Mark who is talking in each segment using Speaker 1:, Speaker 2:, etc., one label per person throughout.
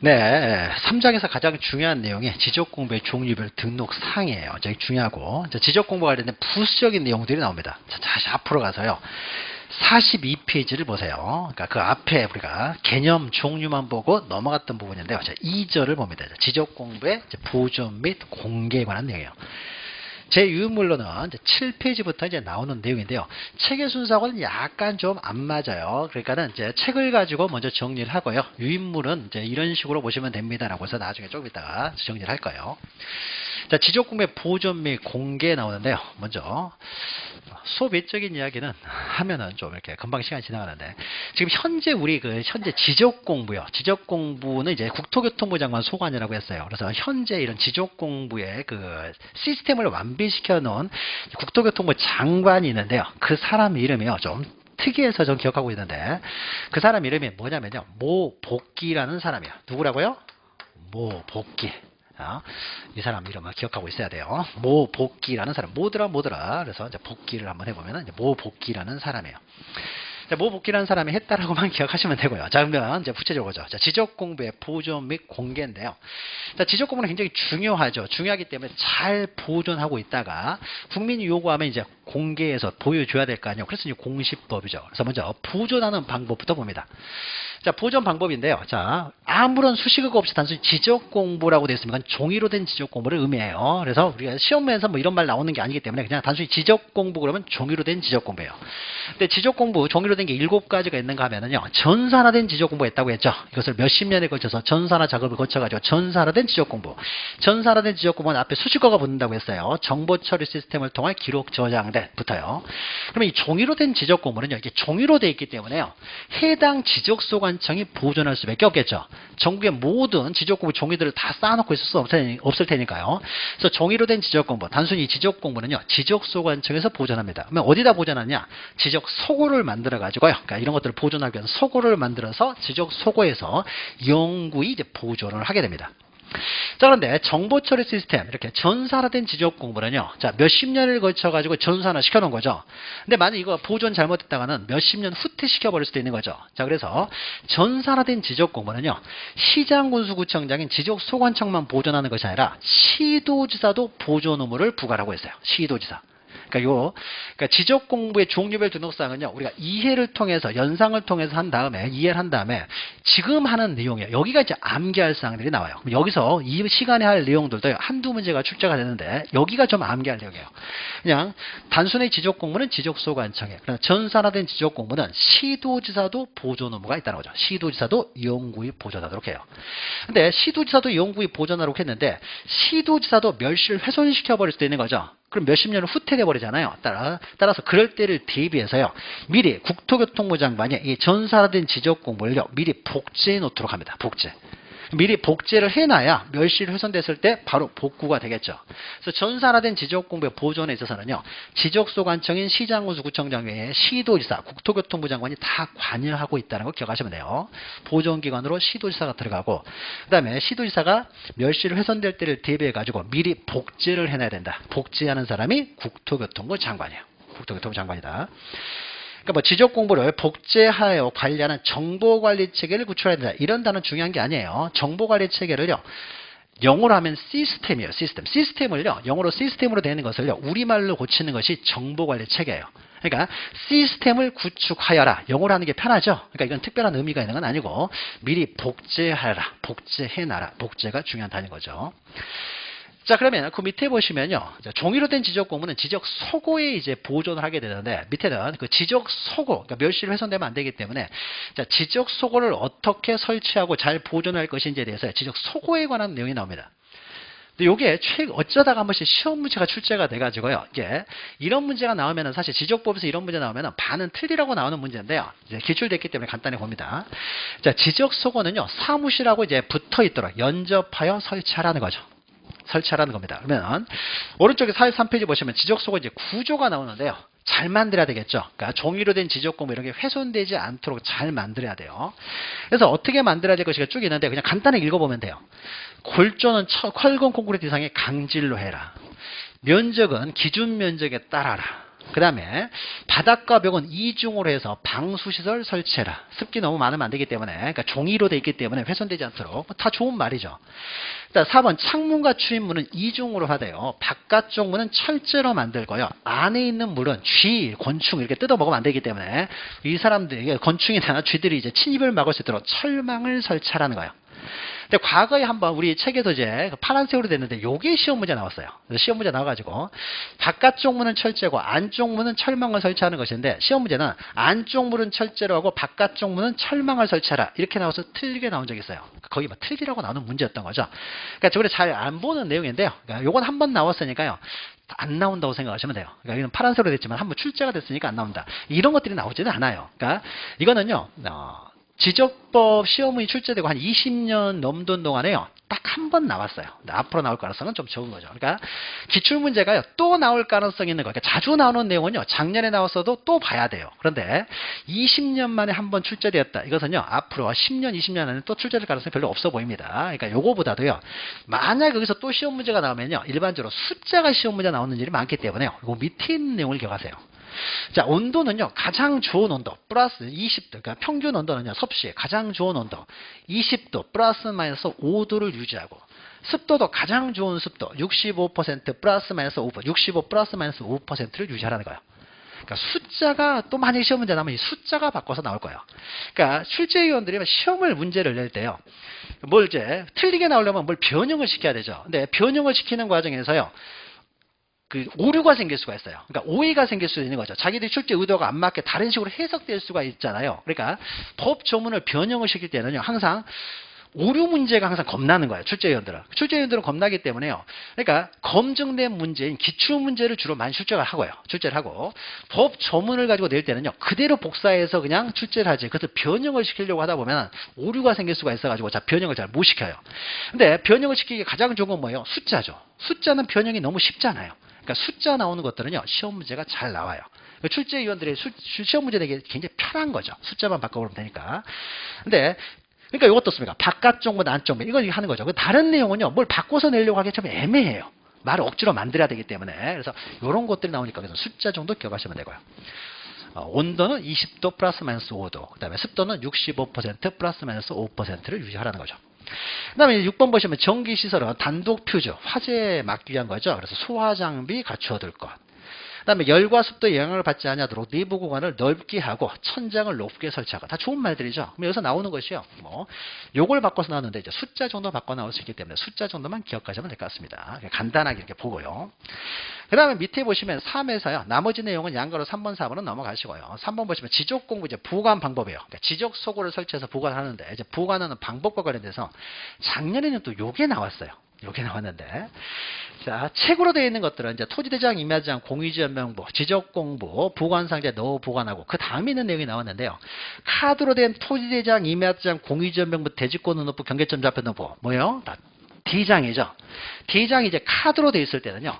Speaker 1: 네, 3장에서 가장 중요한 내용이 지적공부의 종류별 등록상이에요. 되게 중요하고 지적공부와 관련된 부수적인 내용들이 나옵니다. 자, 다시 앞으로 가서요. 42페이지를 보세요. 그러니까 그 앞에 우리가 개념 종류만 보고 넘어갔던 부분인데요. 자, 2절을 봅니다. 지적공부의 보존 및 공개에 관한 내용이에요. 제 유인물로는 7페이지부터 이제 나오는 내용인데요. 책의 순서하고는 약간 좀 안 맞아요. 그러니까는 이제 책을 가지고 먼저 정리를 하고요. 유인물은 이제 이런 식으로 보시면 됩니다라고 해서 나중에 조금 있다가 정리를 할 거예요. 자, 지적공부의 보존 및 공개 나오는데요. 먼저 수업 외적인 이야기는 하면은 좀 이렇게 금방 시간이 지나가는데 지금 현재 우리 현재 지적공부요. 지적공부는 이제 국토교통부 장관 소관이라고 했어요. 그래서 현재 이런 지적공부의 시스템을 완비시켜 놓은 국토교통부 장관이 있는데요. 그 사람 이름이요. 좀 특이해서 좀 기억하고 있는데 그 사람 이름이 뭐냐면요. 모복기라는 사람이에요. 누구라고요? 모복기. 이 사람 이름을 기억하고 있어야 돼요. 모복기라는 사람. 뭐더라. 그래서 이제 복기를 한번 해보면 이제 모복기라는 사람이에요. 모복기라는 사람이 했다라고만 기억하시면 되고요. 자, 그러면 이제 구체적으로 보죠. 자, 지적공부의 보존 및 공개인데요. 자, 지적공부는 굉장히 중요하죠. 중요하기 때문에 잘 보존하고 있다가 국민이 요구하면 이제 공개해서 보여줘야 될 거 아니에요. 그래서 이제 공시법이죠. 그래서 먼저 보존하는 방법부터 봅니다. 자, 보존 방법인데요. 자, 아무런 수식어가 없이 단순히 지적공부라고 되어 있으면 종이로 된 지적공부를 의미해요. 그래서 우리가 시험에서 뭐 이런 말 나오는 게 아니기 때문에 그냥 단순히 지적공부 그러면 종이로 된 지적공부예요. 근데 지적공부 종이로 된 게 7가지가 있는가 하면은요. 전산화된 지적공부가 있다고 했죠. 이것을 몇십 년에 걸쳐서 전산화 작업을 거쳐가지고 전산화된 지적공부. 전산화된 지적공부는 앞에 수식어가 붙는다고 했어요. 정보 처리 시스템을 통한 기록 저장된 붙어요. 그러면 이 종이로 된 지적공부는요. 이게 종이로 되어 있기 때문에요. 해당 지적소관청이 보존할 수밖에 없겠죠. 전국의 모든 지적공부 종이들을 다 쌓아놓고 있을 수 없을 테니까요. 그래서 종이로 된 지적공부, 단순히 지적공부는요. 지적소관청에서 보존합니다. 그러면 어디다 보존하냐? 지적소고를 만들어가지고요. 그러니까 이런 것들을 보존하기 위해서 소고를 만들어서 지적소고에서 영구히 이제 보존을 하게 됩니다. 자, 그런데 정보처리 시스템, 이렇게 전산화된 지적공부는요, 자, 몇십 년을 거쳐가지고 전산화 시켜놓은 거죠. 근데 만약 이거 보존 잘못했다가는 몇십 년 후퇴시켜버릴 수도 있는 거죠. 자, 그래서 전산화된 지적공부는요, 시장군수구청장인 지적소관청만 보존하는 것이 아니라 시도지사도 보존 의무를 부과하고 있어요. 시도지사. 그러니까 지적공부의 종류별 등록사항은요, 우리가 이해를 통해서, 연상을 통해서 이해를 한 다음에, 지금 하는 내용이에요. 여기가 이제 암기할 사항들이 나와요. 여기서 이 시간에 할 내용들도 한두 문제가 출제가 되는데, 여기가 좀 암기할 내용이에요. 그냥, 단순히 지적공부는 지적소관청에, 그러나 전산화된 지적공부는 시도지사도 보존 의무가 있다는 거죠. 시도지사도 영구히 보존하도록 해요. 근데 시도지사도 영구히 보존하도록 했는데, 시도지사도 멸실 훼손시켜버릴 수도 있는 거죠. 그럼 몇십 년을 후퇴돼 버리잖아요. 따라서 그럴 때를 대비해서요. 미리 국토교통부 장관이 이 전산화된 지적공부를요. 미리 복제해 놓도록 합니다. 복제. 미리 복제를 해놔야 멸실 훼손됐을 때 바로 복구가 되겠죠. 그래서 전산화된 지적공부의 보존에 있어서는요. 지적소관청인 시장군수구청장 외에 시도지사, 국토교통부 장관이 다 관여하고 있다는 걸 기억하시면 돼요. 보존기관으로 시도지사가 들어가고 그 다음에 시도지사가 멸실 훼손될 때를 대비해가지고 미리 복제를 해놔야 된다. 복제하는 사람이 국토교통부 장관이에요. 국토교통부 장관이다. 그러니까 뭐 지적공부를 복제하여 관리하는 정보관리체계를 구축해야 된다. 이런 단어는 중요한 게 아니에요. 정보관리체계를요. 영어로 하면 시스템이에요. 시스템을요. 영어로 시스템으로 되는 것을요. 우리말로 고치는 것이 정보관리체계예요. 그러니까 시스템을 구축하여라. 영어로 하는 게 편하죠. 그러니까 이건 특별한 의미가 있는 건 아니고 미리 복제하라. 복제해놔라. 복제가 중요한 단어인 거죠. 자, 그러면 그 밑에 보시면요. 종이로 된 지적공부는 지적소고에 이제 보존을 하게 되는데, 밑에는 그 지적소고, 그러니까 멸실 훼손되면 안 되기 때문에, 자, 지적소고를 어떻게 설치하고 잘 보존할 것인지에 대해서 지적소고에 관한 내용이 나옵니다. 근데 요게 어쩌다가 한 번씩 시험 문제가 출제가 돼가지고요. 이게 이런 문제가 나오면은 사실 지적법에서 이런 문제 나오면은 반은 틀리라고 나오는 문제인데요. 이제 기출됐기 때문에 간단히 봅니다. 자, 지적소고는요, 사무실하고 이제 붙어 있도록 연접하여 설치하라는 거죠. 설치하라는 겁니다. 그러면 오른쪽에 43페이지 보시면 지적소고 이제 구조가 나오는데요. 잘 만들어야 되겠죠. 그러니까 종이로 된 지적공부 이런 게 훼손되지 않도록 잘 만들어야 돼요. 그래서 어떻게 만들어야 될 것인가 쭉 있는데 그냥 간단하게 읽어보면 돼요. 골조는 컬건 콘크리트 이상의 강질로 해라. 면적은 기준 면적에 따라라. 그 다음에 바닥과 벽은 이중으로 해서 방수시설 설치해라. 습기 너무 많으면 안 되기 때문에, 그러니까 종이로 되어 있기 때문에 훼손되지 않도록. 다 좋은 말이죠. 자, 4번 창문과 출입문은 이중으로 하되요. 바깥쪽 문은 철제로 만들고요. 안에 있는 물은 쥐, 곤충 이렇게 뜯어 먹으면 안 되기 때문에 이 사람들이 건충이나 쥐들이 이제 침입을 막을 수 있도록 철망을 설치하라는 거예요. 근데 과거에 한번 우리 책에서 이제 파란색으로 됐는데 요게 시험 문제 나왔어요. 그래서 시험 문제 나와가지고 바깥쪽 문은 철제고 안쪽 문은 철망을 설치하는 것인데 시험 문제는 안쪽 문은 철제로 하고 바깥쪽 문은 철망을 설치하라 이렇게 나와서 틀리게 나온 적이 있어요. 거의 막 틀리라고 나오는 문제였던 거죠. 그러니까 저번에 잘 안 보는 내용인데요. 그러니까 요건 한 번 나왔으니까요. 안 나온다고 생각하시면 돼요. 그러니까 이건 파란색으로 됐지만 한번 출제가 됐으니까 안 나온다. 이런 것들이 나오지는 않아요. 그러니까 이거는요. 지적법 시험이 출제되고 한 20년 넘던 동안에요. 딱 한 번 나왔어요. 앞으로 나올 가능성은 좀 적은 거죠. 그러니까 기출문제가요. 또 나올 가능성이 있는 거예요. 그러니까 자주 나오는 내용은요. 작년에 나왔어도 또 봐야 돼요. 그런데 20년 만에 한 번 출제되었다. 이것은요. 앞으로 10년, 20년 안에 또 출제될 가능성이 별로 없어 보입니다. 그러니까 요거보다도요. 만약 여기서 또 시험 문제가 나오면요. 일반적으로 숫자가 시험 문제 나오는 일이 많기 때문에요. 요 밑에 있는 내용을 기억하세요. 자, 온도는요, 가장 좋은 온도, 플러스 20도, 그러니까 평균 온도는요, 섭씨, 가장 좋은 온도, 20도, 플러스 마이너스 5도를 유지하고, 습도도 가장 좋은 습도, 65% 플러스 마이너스 5%, 65 플러스 마이너스 5%를 유지하라는 거예요. 그러니까 숫자가 또 만약에 시험 문제 나오면 이 숫자가 바꿔서 나올 거예요. 그러니까 출제위원들이 시험을 문제를 낼 때요, 뭘 이제 틀리게 나오려면 뭘 변형을 시켜야 되죠. 근데 변형을 시키는 과정에서요, 그 오류가 생길 수가 있어요. 그러니까 오해가 생길 수 있는 거죠. 자기들이 출제 의도가 안 맞게 다른 식으로 해석될 수가 있잖아요. 그러니까 법 조문을 변형을 시킬 때는요. 항상 오류 문제가 항상 겁나는 거예요. 출제위원들은. 출제위원들은 겁나기 때문에요. 그러니까 검증된 문제인 기출 문제를 주로 많이 출제를 하고요. 출제를 하고 법 조문을 가지고 낼 때는요. 그대로 복사해서 그냥 출제를 하지. 그래서 변형을 시키려고 하다 보면 오류가 생길 수가 있어가지고 자 변형을 잘 못 시켜요. 근데 변형을 시키기 가장 좋은 건 뭐예요? 숫자죠. 숫자는 변형이 너무 쉽잖아요. 그러니까 숫자 나오는 것들은요. 시험 문제가 잘 나와요. 출제위원들의 시험 문제 내기 굉장히 편한 거죠. 숫자만 바꿔보면 되니까. 근데 그러니까 이것도 어떻습니까? 바깥쪽 문, 안쪽 문 이걸 하는 거죠. 다른 내용은요. 뭘 바꿔서 내려고 하기 좀 애매해요. 말을 억지로 만들어야 되기 때문에. 그래서 이런 것들이 나오니까 그래서 숫자 정도 기억하시면 되고요. 온도는 20도 플러스 마이너스 5도. 그 다음에 습도는 65% 플러스 마이너스 5%를 유지하라는 거죠. 그 다음에 6번 보시면 전기시설은 단독 퓨즈, 화재에 막기 위한 거죠. 그래서 소화장비 갖추어둘 것. 그 다음에 열과 습도에 영향을 받지 않도록 내부 공간을 넓게 하고 천장을 높게 설치하고 다 좋은 말들이죠. 그럼 여기서 나오는 것이요. 뭐 요걸 바꿔서 나왔는데 이제 숫자 정도 바꿔 나올 수 있기 때문에 숫자 정도만 기억하시면 될 것 같습니다. 간단하게 이렇게 보고요. 그 다음에 밑에 보시면 3에서요. 나머지 내용은 양가로 3번, 4번은 넘어가시고요. 3번 보시면 지적 공부 이제 보관 방법이에요. 그러니까 지적 소고를 설치해서 보관하는데 이제 보관하는 방법과 관련돼서 작년에는 또 요게 나왔어요. 요게 나왔는데 자 책으로 되어 있는 것들은 이제 토지대장, 임야장, 공유지연명부, 지적공부, 보관상자에 넣어 보관하고 그 다음에 있는 내용이 나왔는데요. 카드로 된 토지대장, 임야장, 공유지연명부, 대지권 등록부, 경계점 좌표 등록부 뭐예요? 다 D장이죠. D장이 이제 카드로 되어 있을 때는요.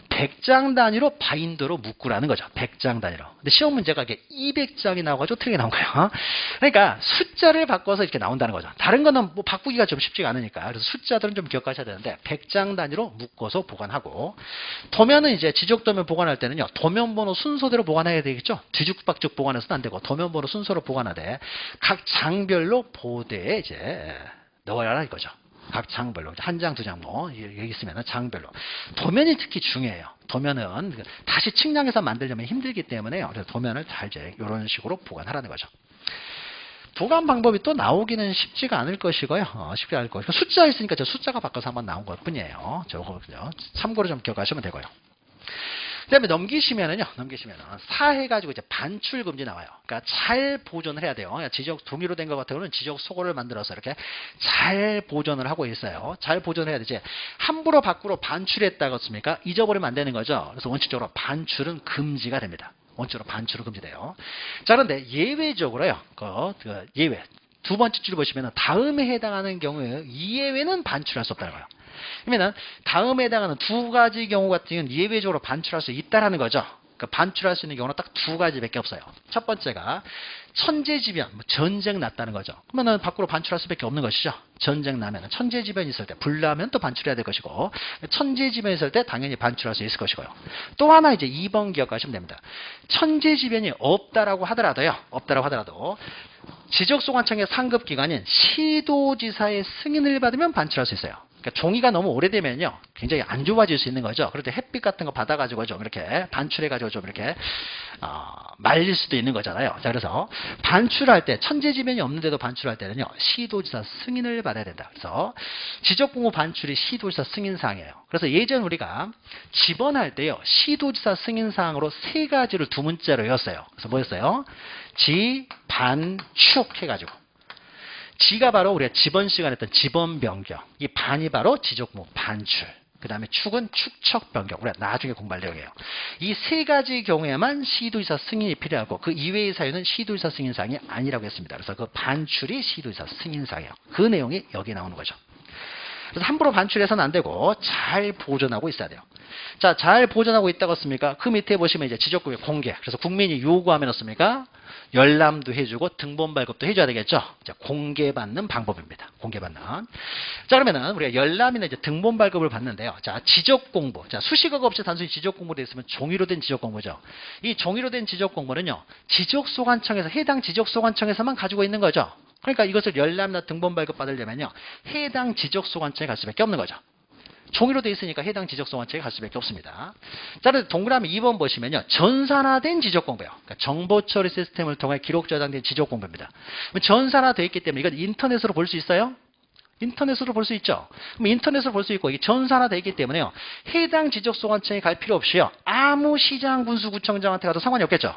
Speaker 1: 100장 단위로 바인더로 묶으라는 거죠. 100장 단위로. 근데 시험 문제가 이게 200장이 나와가지고 틀리게 나온 거예요. 그러니까 숫자를 바꿔서 이렇게 나온다는 거죠. 다른 거는 뭐 바꾸기가 좀 쉽지가 않으니까. 그래서 숫자들은 좀 기억하셔야 되는데 100장 단위로 묶어서 보관하고 도면은 이제 지적도면 보관할 때는요. 도면번호 순서대로 보관해야 되겠죠. 뒤죽박죽 보관해서는 안 되고 도면번호 순서로 보관하되 각 장별로 보대에 이제 넣어야 이거죠. 각 장별로 한 장, 두 장 뭐 여기 있으면 장별로 도면이 특히 중요해요. 도면은 다시 측량해서 만들려면 힘들기 때문에요. 그래서 도면을 잘 이제 이런 식으로 보관하라는 거죠. 보관 방법이 또 나오기는 쉽지가 않을 것이고요. 쉽지 않을 것이고 숫자 있으니까 저 숫자가 바꿔서 한번 나온 것 뿐이에요. 저거 참고로 좀 기억하시면 되고요. 그 다음에 넘기시면은 4 해가지고 이제 반출 금지 나와요. 그러니까 잘 보존을 해야 돼요. 지적 종이로 된 것 같은 경우는 지적 소고를 만들어서 이렇게 잘 보존을 하고 있어요. 잘 보존을 해야 되지. 함부로 밖으로 반출했다고 했습니까? 잊어버리면 안 되는 거죠. 그래서 원칙적으로 반출은 금지가 됩니다. 원칙으로 반출은 금지돼요. 자, 그런데 예외적으로요. 예외. 두 번째 줄 보시면 다음에 해당하는 경우에 이예외는 반출할 수 없다는 거예요. 그러면 다음에 해당하는 두 가지 경우 같은 경우는 예외적으로 반출할 수 있다라는 거죠. 그러니까 반출할 수 있는 경우는 딱 두 가지밖에 없어요. 첫 번째가 천재지변, 뭐 전쟁 났다는 거죠. 그러면은 밖으로 반출할 수밖에 없는 것이죠. 전쟁 나면은 천재지변이 있을 때, 불나면 또 반출해야 될 것이고, 천재지변이 있을 때 당연히 반출할 수 있을 것이고요. 또 하나 이제 2번 기억하시면 됩니다. 천재지변이 없다라고 하더라도 지적소관청의 상급기관인 시도지사의 승인을 받으면 반출할 수 있어요. 그러니까 종이가 너무 오래되면요 굉장히 안 좋아질 수 있는 거죠. 그럴 때 햇빛 같은 거 받아가지고 좀 이렇게 반출해가지고 좀 이렇게 말릴 수도 있는 거잖아요. 자, 그래서 반출할 때 천재지변이 없는데도 반출할 때는요 시도지사 승인을 받아야 된다. 그래서 지적공고 반출이 시도지사 승인사항이에요. 그래서 예전 우리가 지번할 때요 시도지사 승인사항으로 3가지를 두 문자로 외웠어요. 그래서 뭐였어요? 지, 반, 축 해가지고. 지가 바로 우리가 지번 시간에 했던 지번 변경, 이 반이 바로 지적공고 반출, 그 다음에 축은 축척 변경, 우리가 나중에 공부할 내용이에요. 이 3가지 경우에만 시도지사 승인이 필요하고 그 이외의 사유는 시도지사 승인사항이 아니라고 했습니다. 그래서 그 반출이 시도지사 승인사항이에요. 그 내용이 여기 나오는 거죠. 그래서 함부로 반출해서는 안 되고 잘 보존하고 있어야 돼요. 자, 잘 보존하고 있다고 했습니까? 그 밑에 보시면 이제 지적공개 공개. 그래서 국민이 요구하면 어떻습니까? 열람도 해주고 등본 발급도 해줘야 되겠죠. 자, 공개받는 방법입니다. 공개받는. 자, 그러면은 우리가 열람이나 이제 등본 발급을 받는데요. 자, 지적 공부. 자, 수식어가 없이 단순히 지적 공부로 되어 있으면 종이로 된 지적 공부죠. 이 종이로 된 지적 공부는요, 지적소관청에서 해당 지적소관청에서만 가지고 있는 거죠. 그러니까 이것을 열람이나 등본 발급 받으려면요, 해당 지적소관청에 갈 수밖에 없는 거죠. 종이로 되어 있으니까 해당 지적소관청에 갈 수밖에 없습니다. 자, 그래서 동그라미 2번 보시면요. 전산화된 지적공부예요. 그러니까 정보처리 시스템을 통해 기록 저장된 지적공부입니다. 전산화되어 있기 때문에 이건 인터넷으로 볼 수 있어요? 인터넷으로 볼 수 있죠. 그럼 인터넷으로 볼 수 있고 이게 전산화되어 있기 때문에요. 해당 지적소관청에 갈 필요 없이요. 아무 시장, 군수, 구청장한테 가도 상관이 없겠죠.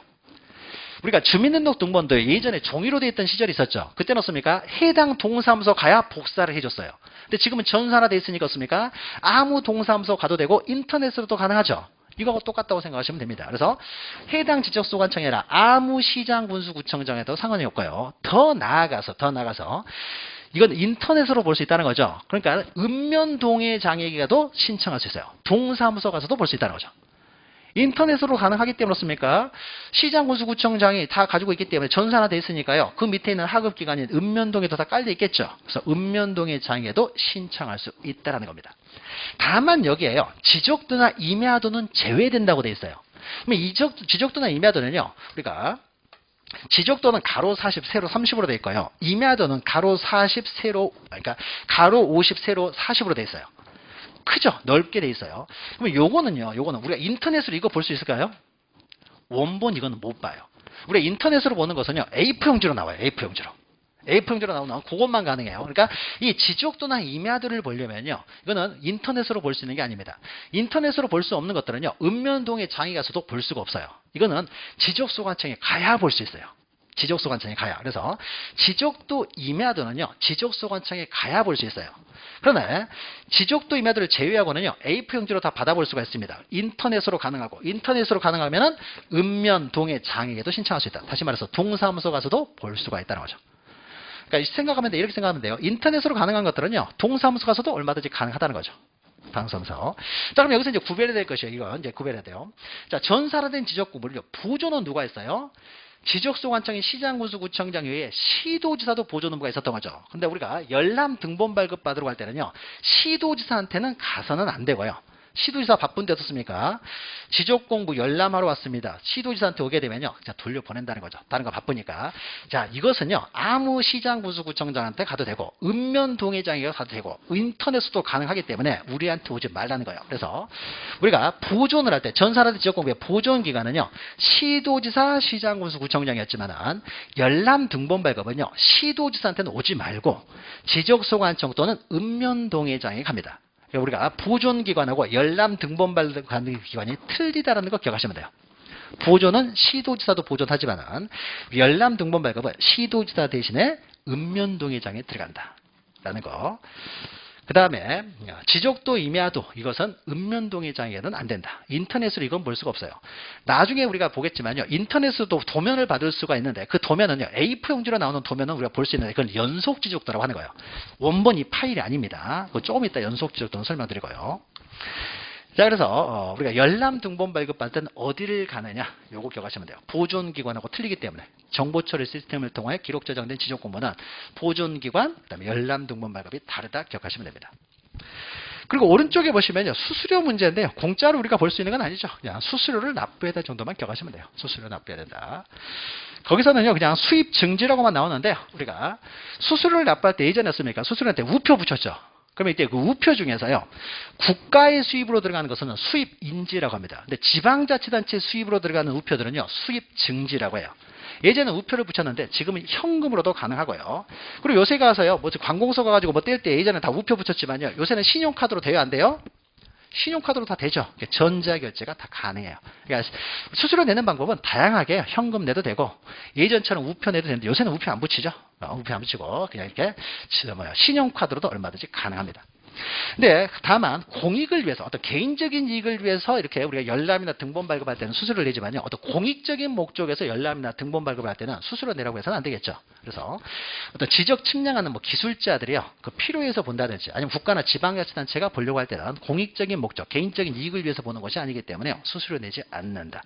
Speaker 1: 우리가 주민등록 등본도 예전에 종이로 되어 있던 시절이 있었죠. 그때는 어떻습니까? 해당 동사무소 가야 복사를 해줬어요. 근데 지금은 전산화되어 있으니까 어떻습니까? 아무 동사무소 가도 되고 인터넷으로도 가능하죠. 이거하고 똑같다고 생각하시면 됩니다. 그래서 해당 지적소관청이 아니라 아무 시장, 군수, 구청장에도 상관이 없고요. 더 나아가서 이건 인터넷으로 볼 수 있다는 거죠. 그러니까 읍면동해 장애기 가도 신청할 수 있어요. 동사무소 가서도 볼 수 있다는 거죠. 인터넷으로 가능하기 때문에 그렇습니까? 시장, 군수, 구청장이 다 가지고 있기 때문에 전산화되어 있으니까요. 그 밑에 있는 하급기관인 읍면동에도 다 깔려 있겠죠. 그래서 읍면동의 장애도 신청할 수 있다는 겁니다. 다만 여기에요. 지적도나 임야도는 제외된다고 되어 있어요. 그럼 지적도나 임야도는요. 우리가 지적도는 가로 40, 세로 30으로 되어 있고요. 임야도는 가로 40, 세로, 그러니까 가로 50, 세로 40으로 되어 있어요. 크죠? 넓게 돼 있어요. 그러면 요거는 우리가 인터넷으로 이거 볼 수 있을까요? 원본 이거는 못 봐요. 우리가 인터넷으로 보는 것은요, A4용지로 나와요. A4용지로 나오면 그것만 가능해요. 그러니까 이 지적도나 임야도를 보려면요, 이거는 인터넷으로 볼 수 있는 게 아닙니다. 인터넷으로 볼 수 없는 것들은요, 읍면동에 장애 가서도 볼 수가 없어요. 이거는 지적소관청에 가야 볼 수 있어요. 지적소관청에 가야. 그래서 지적도 임야도는요, 지적소관청에 가야 볼 수 있어요. 그러나 지적도 임야도를 제외하고는요, A4용지로 다 받아볼 수가 있습니다. 인터넷으로 가능하고, 인터넷으로 가능하면은 읍면, 동해, 장애에도 신청할 수 있다. 다시 말해서 동사무소 가서도 볼 수가 있다는 거죠. 그러니까 이렇게 생각하면 돼요. 인터넷으로 가능한 것들은요, 동사무소 가서도 얼마든지 가능하다는 거죠. 방송서. 자, 그럼 여기서 이제 구별해야 될 것이에요. 이건 이제 구별해야 돼요. 자, 전산화된 지적공부를요, 보조는 누가 있어요? 지적소관청인 시장, 군수, 구청장 외에 시도지사도 보조노무가 있었던 거죠. 근데 우리가 열람 등본 발급 받으러 갈 때는요, 시도지사한테는 가서는 안 되고요. 시도지사 바쁜데 어떻습니까? 지적공부 열람하러 왔습니다. 시도지사한테 오게 되면요, 그냥 돌려보낸다는 거죠. 다른 거 바쁘니까. 자, 이것은요, 아무 시장, 군수, 구청장한테 가도 되고, 읍면동해장에 가도 되고, 인터넷으로도 가능하기 때문에 우리한테 오지 말라는 거예요. 그래서 우리가 보존을 할 때, 전산화된 지적공부의 보존기관은요, 시도지사, 시장, 군수, 구청장이었지만은, 열람 등본 발급은요, 시도지사한테는 오지 말고, 지적소관청 또는 읍면동해장에 갑니다. 우리가 보존기관하고 열람 등본 발급하는 기관이 틀리다라는 거 기억하시면 돼요. 보존은 시도지사도 보존하지만 열람 등본 발급은 시도지사 대신에 읍면동해장에 들어간다라는 거. 그 다음에 지적도 임야도, 이것은 읍면동해장에는 안 된다. 인터넷으로 이건 볼 수가 없어요. 나중에 우리가 보겠지만요, 인터넷으로도 도면을 받을 수가 있는데, 그 도면은요, A4용지로 나오는 도면은 우리가 볼 수 있는데, 그건 연속 지적도라고 하는 거예요. 원본 이 파일이 아닙니다. 조금 이따 연속 지적도는 설명드리고요. 자, 그래서 우리가 열람 등본 발급받을 때는 어디를 가느냐? 요거 기억하시면 돼요. 보존기관하고 틀리기 때문에 정보 처리 시스템을 통해 기록 저장된 지적 공부는 보존기관, 그다음에 열람 등본 발급이 다르다 기억하시면 됩니다. 그리고 오른쪽에 보시면요, 수수료 문제인데요. 공짜로 우리가 볼 수 있는 건 아니죠. 그냥 수수료를 납부해야 될 정도만 기억하시면 돼요. 수수료 납부해야 된다. 거기서는요, 그냥 수입 증지라고만 나오는데요. 우리가 수수료를 납부할 때 예전에 했습니까? 수수료할 때 우표 붙였죠. 그러면 이때 그 우표 중에서요, 국가의 수입으로 들어가는 것은 수입 인지라고 합니다. 근데 지방자치단체 수입으로 들어가는 우표들은요, 수입 증지라고 해요. 예전에 우표를 붙였는데 지금은 현금으로도 가능하고요. 그리고 요새 가서요, 뭐 관공서 가가지고 뭐 뗄 때 예전에 다 우표 붙였지만요, 요새는 신용카드로 돼요, 안 돼요? 신용카드로 다 되죠. 전자결제가 다 가능해요. 그러니까 수수료 내는 방법은 다양하게 현금 내도 되고, 예전처럼 우표 내도 되는데 요새는 우표 안 붙이죠. 우표 안 붙이고 그냥 이렇게 신용카드로도 얼마든지 가능합니다. 근데 다만 공익을 위해서, 어떤 개인적인 이익을 위해서 이렇게 우리가 열람이나 등본 발급할 때는 수수료를 내지만요, 어떤 공익적인 목적에서 열람이나 등본 발급을 할 때는 수수료 내라고 해서는 안 되겠죠. 그래서 어떤 지적 측량하는 뭐 기술자들이요, 그 필요해서 본다든지 아니면 국가나 지방자치단체가 보려고 할 때는 공익적인 목적, 개인적인 이익을 위해서 보는 것이 아니기 때문에 수수료 내지 않는다.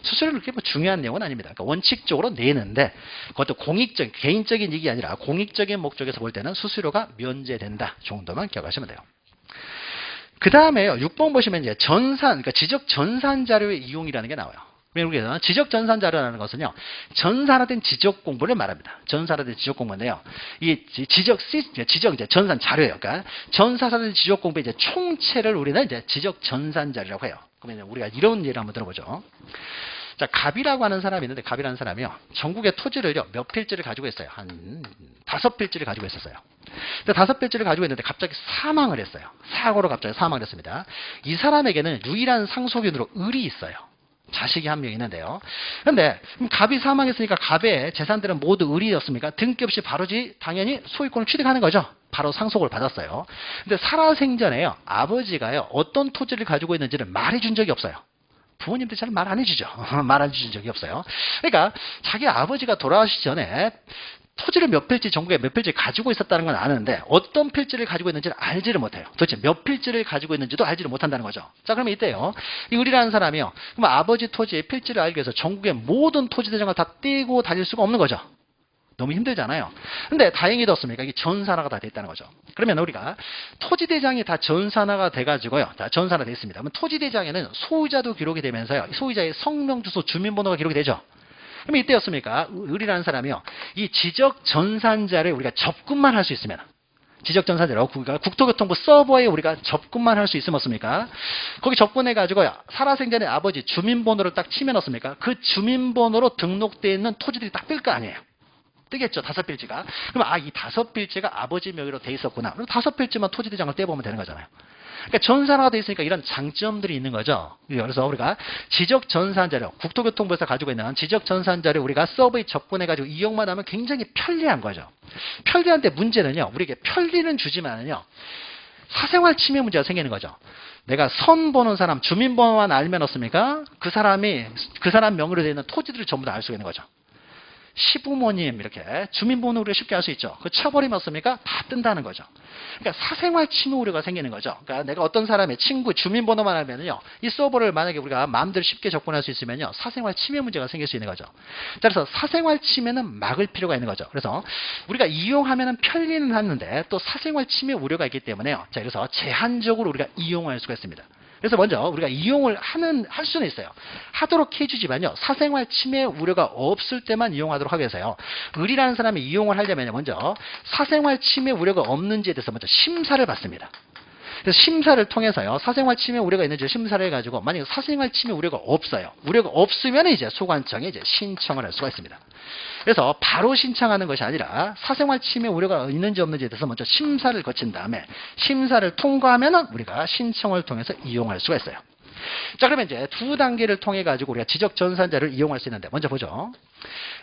Speaker 1: 수수료는 그렇게 뭐 중요한 내용은 아닙니다. 그러니까 원칙적으로 내는데 그것도 공익적, 개인적인 이익이 아니라 공익적인 목적에서 볼 때는 수수료가 면제된다 정도만 기억하시면 돼요. 그 다음에요, 6번 보시면 이제 그러니까 지적 전산 자료의 이용이라는 게 나와요. 우리가 지적 전산 자료라는 것은요, 전산화된 지적 공부를 말합니다. 전산화된 지적 공부인데요, 이 지적 이제 전산 자료예요. 그러니까 전산화된 지적 공부의 이제 총체를 우리는 이제 지적 전산 자료라고 해요. 그러면 우리가 이런 예를 한번 들어보죠. 자, 갑이라고 하는 사람이 있는데, 갑이라는 사람이요, 전국의 토지를요, 몇 필지를 가지고 있어요. 한 5필지를 가지고 있었어요. 근데 5필지를 가지고 있는데 갑자기 사망을 했어요. 사고로 갑자기 사망을 했습니다. 이 사람에게는 유일한 상속인으로 을이 있어요. 자식이 한 명 있는데요. 그런데 갑이 사망했으니까 갑의 재산들은 모두 을이었습니까? 등기 없이 바로지 당연히 소유권을 취득하는 거죠. 바로 상속을 받았어요. 근데 살아생전에요, 아버지가요, 어떤 토지를 가지고 있는지를 말해준 적이 없어요. 부모님들 잘 말 안 해주죠. 말 안 해준 적이 없어요. 그러니까 자기 아버지가 돌아가시기 전에 토지를 몇 필지, 전국에 몇 필지 가지고 있었다는 건 아는데 어떤 필지를 가지고 있는지를 알지를 못해요. 도대체 몇 필지를 가지고 있는지도 알지를 못한다는 거죠. 자, 그러면 이때요, 이 을이라는 사람이요, 그럼 아버지 토지의 필지를 알기 위해서 전국의 모든 토지 대장을 다 떼고 다닐 수가 없는 거죠. 너무 힘들잖아요. 근데 다행히도 없습니까? 이게 전산화가 다 됐다는 거죠. 그러면 우리가 토지대장이 다 전산화가 돼가지고요, 다 전산화 됐습니다. 그러면 토지대장에는 소유자도 기록이 되면서요, 소유자의 성명, 주소, 주민번호가 기록이 되죠. 그럼 이때였습니까? 을이라는 사람이요, 이 지적 전산자를 우리가 접근만 할 수 있으면, 지적 전산자로 국토교통부 서버에 우리가 접근만 할 수 있으면 어떻습니까? 거기 접근해가지고요, 살아생전에 아버지 주민번호를 딱 치면 어떻습니까? 그 주민번호로 등록되어 있는 토지들이 딱 뜰 거 아니에요. 뜨겠죠, 5필지가. 그럼 이 5필지가 아버지 명의로 돼 있었구나. 그럼 5필지만 토지대장을 떼보면 되는 거잖아요. 그러니까 전산화가 돼 있으니까 이런 장점들이 있는 거죠. 그래서 우리가 지적 전산 자료, 국토교통부에서 가지고 있는 지적 전산 자료 우리가 서버에 접근해가지고 이용만 하면 굉장히 편리한 거죠. 편리한데 문제는요, 우리에게 편리는 주지만은요, 사생활 침해 문제가 생기는 거죠. 내가 선 보는 사람, 주민번호만 알면 어떻습니까? 그 사람 명의로 되어 있는 토지들을 전부 다 알 수 있는 거죠. 시부모님 이렇게 주민번호 우리가 쉽게 알 수 있죠. 그 쳐버리면 어떻습니까? 다 뜬다는 거죠. 그러니까 사생활 침해 우려가 생기는 거죠. 그러니까 내가 어떤 사람의 친구 주민번호만 알면요, 이 서버를 만약에 우리가 마음대로 쉽게 접근할 수 있으면요, 사생활 침해 문제가 생길 수 있는 거죠. 자, 그래서 사생활 침해는 막을 필요가 있는 거죠. 그래서 우리가 이용하면은 편리는 하는데 또 사생활 침해 우려가 있기 때문에요. 자, 그래서 제한적으로 우리가 이용할 수가 있습니다. 그래서 먼저 우리가 이용을 할 수는 있어요. 하도록 해주지만요, 사생활 침해 우려가 없을 때만 이용하도록 하기 위해서요, 을이라는 사람이 이용을 하려면 먼저 사생활 침해 우려가 없는지에 대해서 먼저 심사를 받습니다. 그래서 심사를 통해서요, 사생활 침해 우려가 있는지 심사를 해가지고 만약에 사생활 침해 우려가 없어요. 우려가 없으면 이제 소관청에 이제 신청을 할 수가 있습니다. 그래서 바로 신청하는 것이 아니라 사생활 침해 우려가 있는지 없는지에 대해서 먼저 심사를 거친 다음에 심사를 통과하면 우리가 신청을 통해서 이용할 수가 있어요. 자, 그러면 이제 두 단계를 통해 가지고 우리가 지적 전산 자료를 이용할 수 있는데, 먼저 보죠.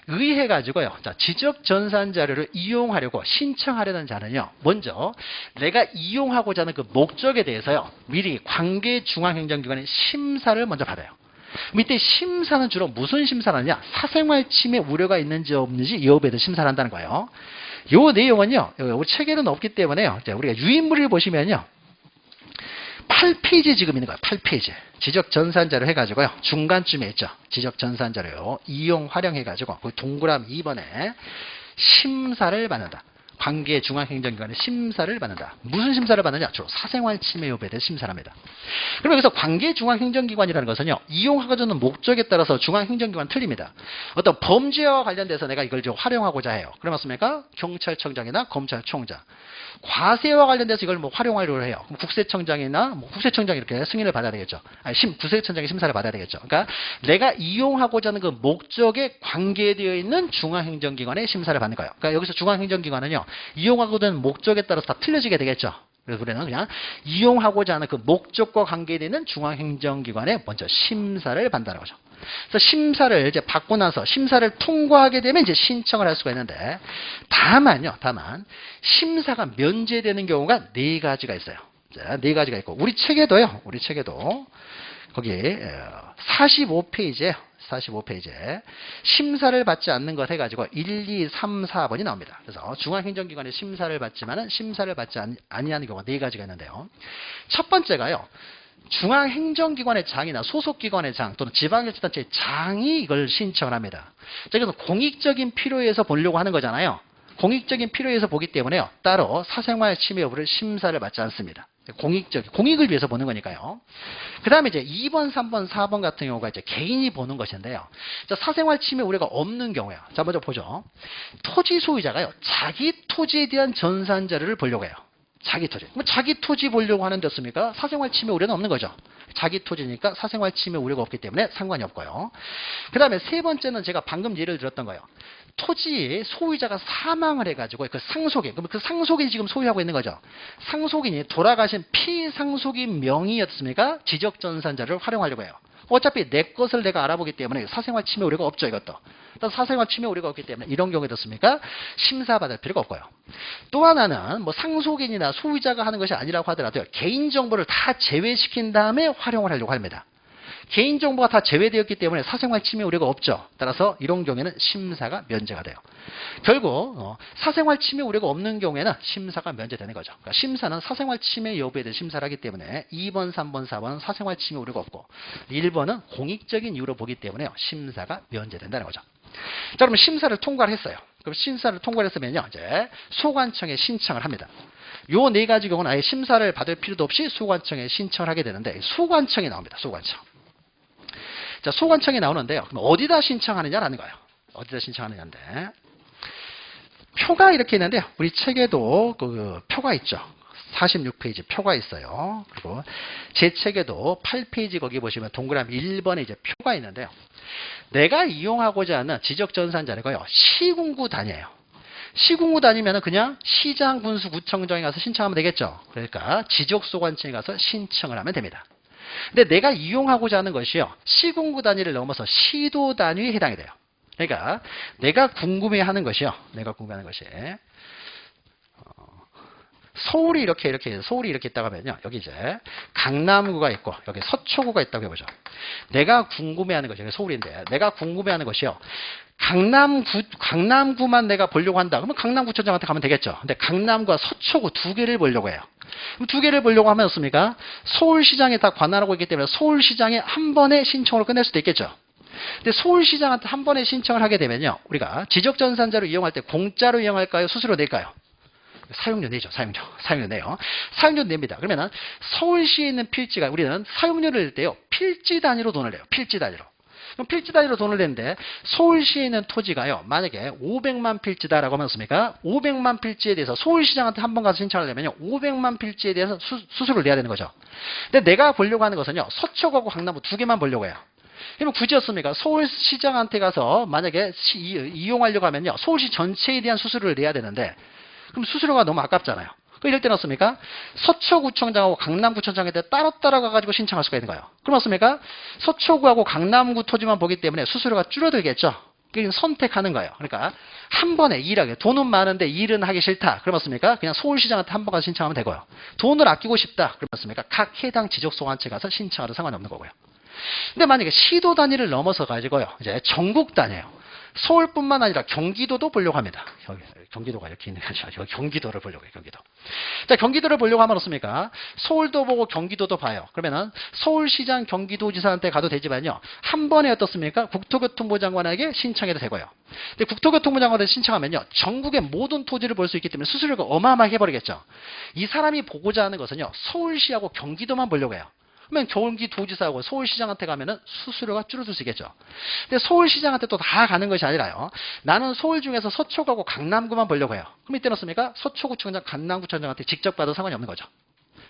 Speaker 1: 의해 가지고요, 자, 지적 전산 자료를 이용하려고 신청하려는 자는요, 먼저 내가 이용하고자 하는 그 목적에 대해서요, 미리 관계 중앙행정기관의 심사를 먼저 받아요. 이때 심사는 주로 무슨 심사를 하느냐? 사생활 침해 우려가 있는지 없는지 여부에 대해서 심사를 한다는 거예요. 이 내용은요, 우리 책에는 없기 때문에요, 우리가 유인물을 보시면요, 8페이지 지금 있는 거예요. 8페이지. 지적 전산자료 해가지고요. 중간쯤에 있죠. 지적 전산자료 이용 활용해가지고 그 동그라미 2번에 심사를 받는다. 관계 중앙행정기관의 심사를 받는다. 무슨 심사를 받느냐? 주로 사생활 침해 여부에 대해 심사를 합니다. 그럼 여기서 관계 중앙행정기관이라는 것은요. 이용하고자 하는 목적에 따라서 중앙행정기관 틀립니다. 어떤 범죄와 관련돼서 내가 이걸 좀 활용하고자 해요. 그럼 맞습니까? 경찰청장이나 검찰총장. 과세와 관련돼서 이걸 뭐 활용하려고 해요. 그럼 국세청장이나 뭐 국세청장 이렇게 승인을 받아야 되겠죠. 아니, 국세청장이 심사를 받아야 되겠죠. 그러니까 내가 이용하고자 하는 그 목적에 관계되어 있는 중앙행정기관의 심사를 받는 거예요. 그러니까 여기서 중앙행정기관은요. 이용하고자 하는 목적에 따라서 다 틀려지게 되겠죠. 그래서 우리는 그냥 이용하고자 하는 그 목적과 관계되는 중앙행정기관에 먼저 심사를 받는다는 거죠. 그래서 심사를 이제 받고 나서 심사를 통과하게 되면 이제 신청을 할 수가 있는데 다만 심사가 면제되는 경우가 4가지가 있어요. 자, 4가지가 있고 우리 책에도 거기 45페이지에 45페이지에 심사를 받지 않는 것 해가지고 1, 2, 3, 4번이 나옵니다. 그래서 중앙행정기관의 심사를 받지만은 심사를 받지 아니하는 경우가 4가지가 있는데요. 첫 번째가요. 중앙행정기관의 장이나 소속기관의 장 또는 지방자치단체의 장이 이걸 신청을 합니다. 자, 이것은 공익적인 필요에서 보려고 하는 거잖아요. 공익적인 필요에서 보기 때문에요. 따로 사생활 침해 여부를 심사를 받지 않습니다. 공익을 위해서 보는 거니까요. 그 다음에 이제 2번, 3번, 4번 같은 경우가 이제 개인이 보는 것인데요. 자, 사생활 침해 우려가 없는 경우에요. 자, 먼저 보죠. 토지 소유자가요. 자기 토지에 대한 전산 자료를 보려고 해요. 자기 토지. 그럼 자기 토지 보려고 하는 데였습니까? 사생활 침해 우려는 없는 거죠. 자기 토지니까 사생활 침해 우려가 없기 때문에 상관이 없고요. 그 다음에 세 번째는 제가 방금 예를 들었던 거예요. 토지의 소유자가 사망을 해가지고 그 상속인, 그럼 그 상속인이 지금 소유하고 있는 거죠. 상속인이 돌아가신 피상속인 명의였습니까? 지적전산자를 활용하려고 해요. 어차피 내 것을 내가 알아보기 때문에 사생활 침해 우려가 없죠, 이것도. 사생활 침해 우려가 없기 때문에 이런 경우에 됐습니까? 심사받을 필요가 없고요. 또 하나는 뭐 상속인이나 소유자가 하는 것이 아니라고 하더라도 개인정보를 다 제외시킨 다음에 활용을 하려고 합니다. 개인정보가 다 제외되었기 때문에 사생활 침해 우려가 없죠. 따라서 이런 경우에는 심사가 면제가 돼요. 결국 사생활 침해 우려가 없는 경우에는 심사가 면제되는 거죠. 그러니까 심사는 사생활 침해 여부에 대해 심사를 하기 때문에 2번, 3번, 4번은 사생활 침해 우려가 없고 1번은 공익적인 이유로 보기 때문에 심사가 면제된다는 거죠. 자, 그러면 심사를 통과를 했어요. 그럼 심사를 통과를 했으면요, 이제 소관청에 신청을 합니다. 요 4가지 경우는 아예 심사를 받을 필요도 없이 소관청에 신청을 하게 되는데 소관청이 나옵니다. 소관청. 자, 소관청이 나오는데요. 그럼 어디다 신청하느냐라는 거예요. 어디다 신청하느냐인데 표가 이렇게 있는데요. 우리 책에도 그 표가 있죠. 46페이지 표가 있어요. 그리고 제 책에도 8페이지 거기 보시면 동그라미 1번에 이제 표가 있는데요. 내가 이용하고자 하는 지적전산 자료가요. 시군구 단위예요. 시군구 단위면 그냥 시장, 군수, 구청장에 가서 신청하면 되겠죠. 그러니까 지적소관청에 가서 신청을 하면 됩니다. 근데 내가 이용하고자 하는 것이요. 시군구 단위를 넘어서 시도 단위에 해당이 돼요. 그러니까 내가 궁금해하는 것이요. 내가 궁금해하는 것이 서울이 이렇게 있다고 하면요. 여기 이제 강남구가 있고 여기 서초구가 있다고 해보죠. 내가 궁금해하는 것이 서울인데 내가 궁금해하는 것이요. 강남구만 내가 보려고 한다. 그러면 강남구청장한테 가면 되겠죠. 근데 강남구와 서초구 2개를 보려고 해요. 그럼 2개를 보려고 하면 어떻습니까? 서울시장에 다 관할하고 있기 때문에 서울시장에 한 번에 신청으로 끝낼 수도 있겠죠. 근데 서울시장한테 한 번에 신청을 하게 되면요. 우리가 지적전산자로 이용할 때 공짜로 이용할까요? 수수료 낼까요? 사용료 내죠. 사용료 내요. 사용료 냅니다. 그러면 서울시에 있는 필지가 우리는 사용료를 낼 때요. 필지 단위로 돈을 내요. 필지 단위로. 그럼 필지 단위로 돈을 내는데 서울시에 있는 토지가요. 만약에 500만 필지다라고 하면 어떻습니까? 500만 필지에 대해서 서울시장한테 한 번 가서 신청을 하려면요. 500만 필지에 대해서 수수료를 내야 되는 거죠. 근데 내가 보려고 하는 것은요. 서초구하고 강남구 2개만 보려고 해요. 그러면 굳이 어떻습니까? 서울시장한테 가서 만약에 이용하려고 하면요. 서울시 전체에 대한 수수료를 내야 되는데 그럼 수수료가 너무 아깝잖아요. 이럴 때는 어떻습니까? 서초구청장하고 강남구청장한테 따로 가가지고 신청할 수가 있는 거예요. 그럼 어떻습니까? 서초구하고 강남구 토지만 보기 때문에 수수료가 줄어들겠죠. 그러니까 선택하는 거예요. 그러니까 한 번에 일하게 돈은 많은데 일은 하기 싫다. 그럼 어떻습니까? 그냥 서울시장한테 한 번 가서 신청하면 되고요. 돈을 아끼고 싶다. 그럼 어떻습니까? 각 해당 지적소관청에 가서 신청하도 상관없는 거고요. 근데 만약에 시도 단위를 넘어서 가지고요. 이제 전국 단위예요. 서울뿐만 아니라 경기도도 보려고 합니다. 경기도가 이렇게 있는 거죠. 여기 경기도를 보려고 해요. 경기도. 자, 경기도를 보려고 하면 어떻습니까? 서울도 보고 경기도도 봐요. 그러면은 서울시장 경기도지사한테 가도 되지만요. 한 번에 어떻습니까? 국토교통부 장관에게 신청해도 되고요. 근데 국토교통부 장관한테 신청하면요. 전국의 모든 토지를 볼 수 있기 때문에 수수료가 어마어마하게 해버리겠죠. 이 사람이 보고자 하는 것은요. 서울시하고 경기도만 보려고 해요. 그러면 경기도지사하고 서울시장한테 가면은 수수료가 줄어들 수 있겠죠. 근데 서울시장한테 또 다 가는 것이 아니라요. 나는 서울 중에서 서초구하고 강남구만 보려고 해요. 그럼 이때는 어떻습니까? 서초구청장, 강남구청장한테 직접 가도 상관이 없는 거죠.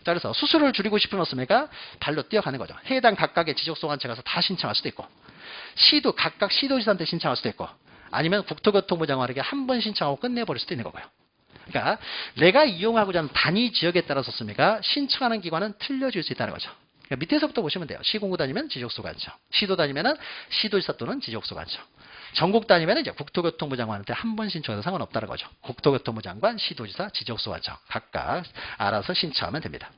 Speaker 1: 자, 그래서 수수료를 줄이고 싶으면 어떻습니까? 발로 뛰어가는 거죠. 해당 각각의 지적소관청에 가서 다 신청할 수도 있고, 시도, 각각 시도지사한테 신청할 수도 있고, 아니면 국토교통부 장관에게 한 번 신청하고 끝내버릴 수도 있는 거고요. 그러니까 내가 이용하고자 하는 단위 지역에 따라서 습니까 신청하는 기관은 틀려질 수 있다는 거죠. 그러니까 밑에서부터 보시면 돼요. 시공구 다니면 지적소관청, 시도 다니면은 시도지사 또는 지적소관청, 전국 다니면 이제 국토교통부 장관한테 한 번 신청해도 상관없다는 거죠. 국토교통부 장관, 시도지사, 지적소관청 각각 알아서 신청하면 됩니다.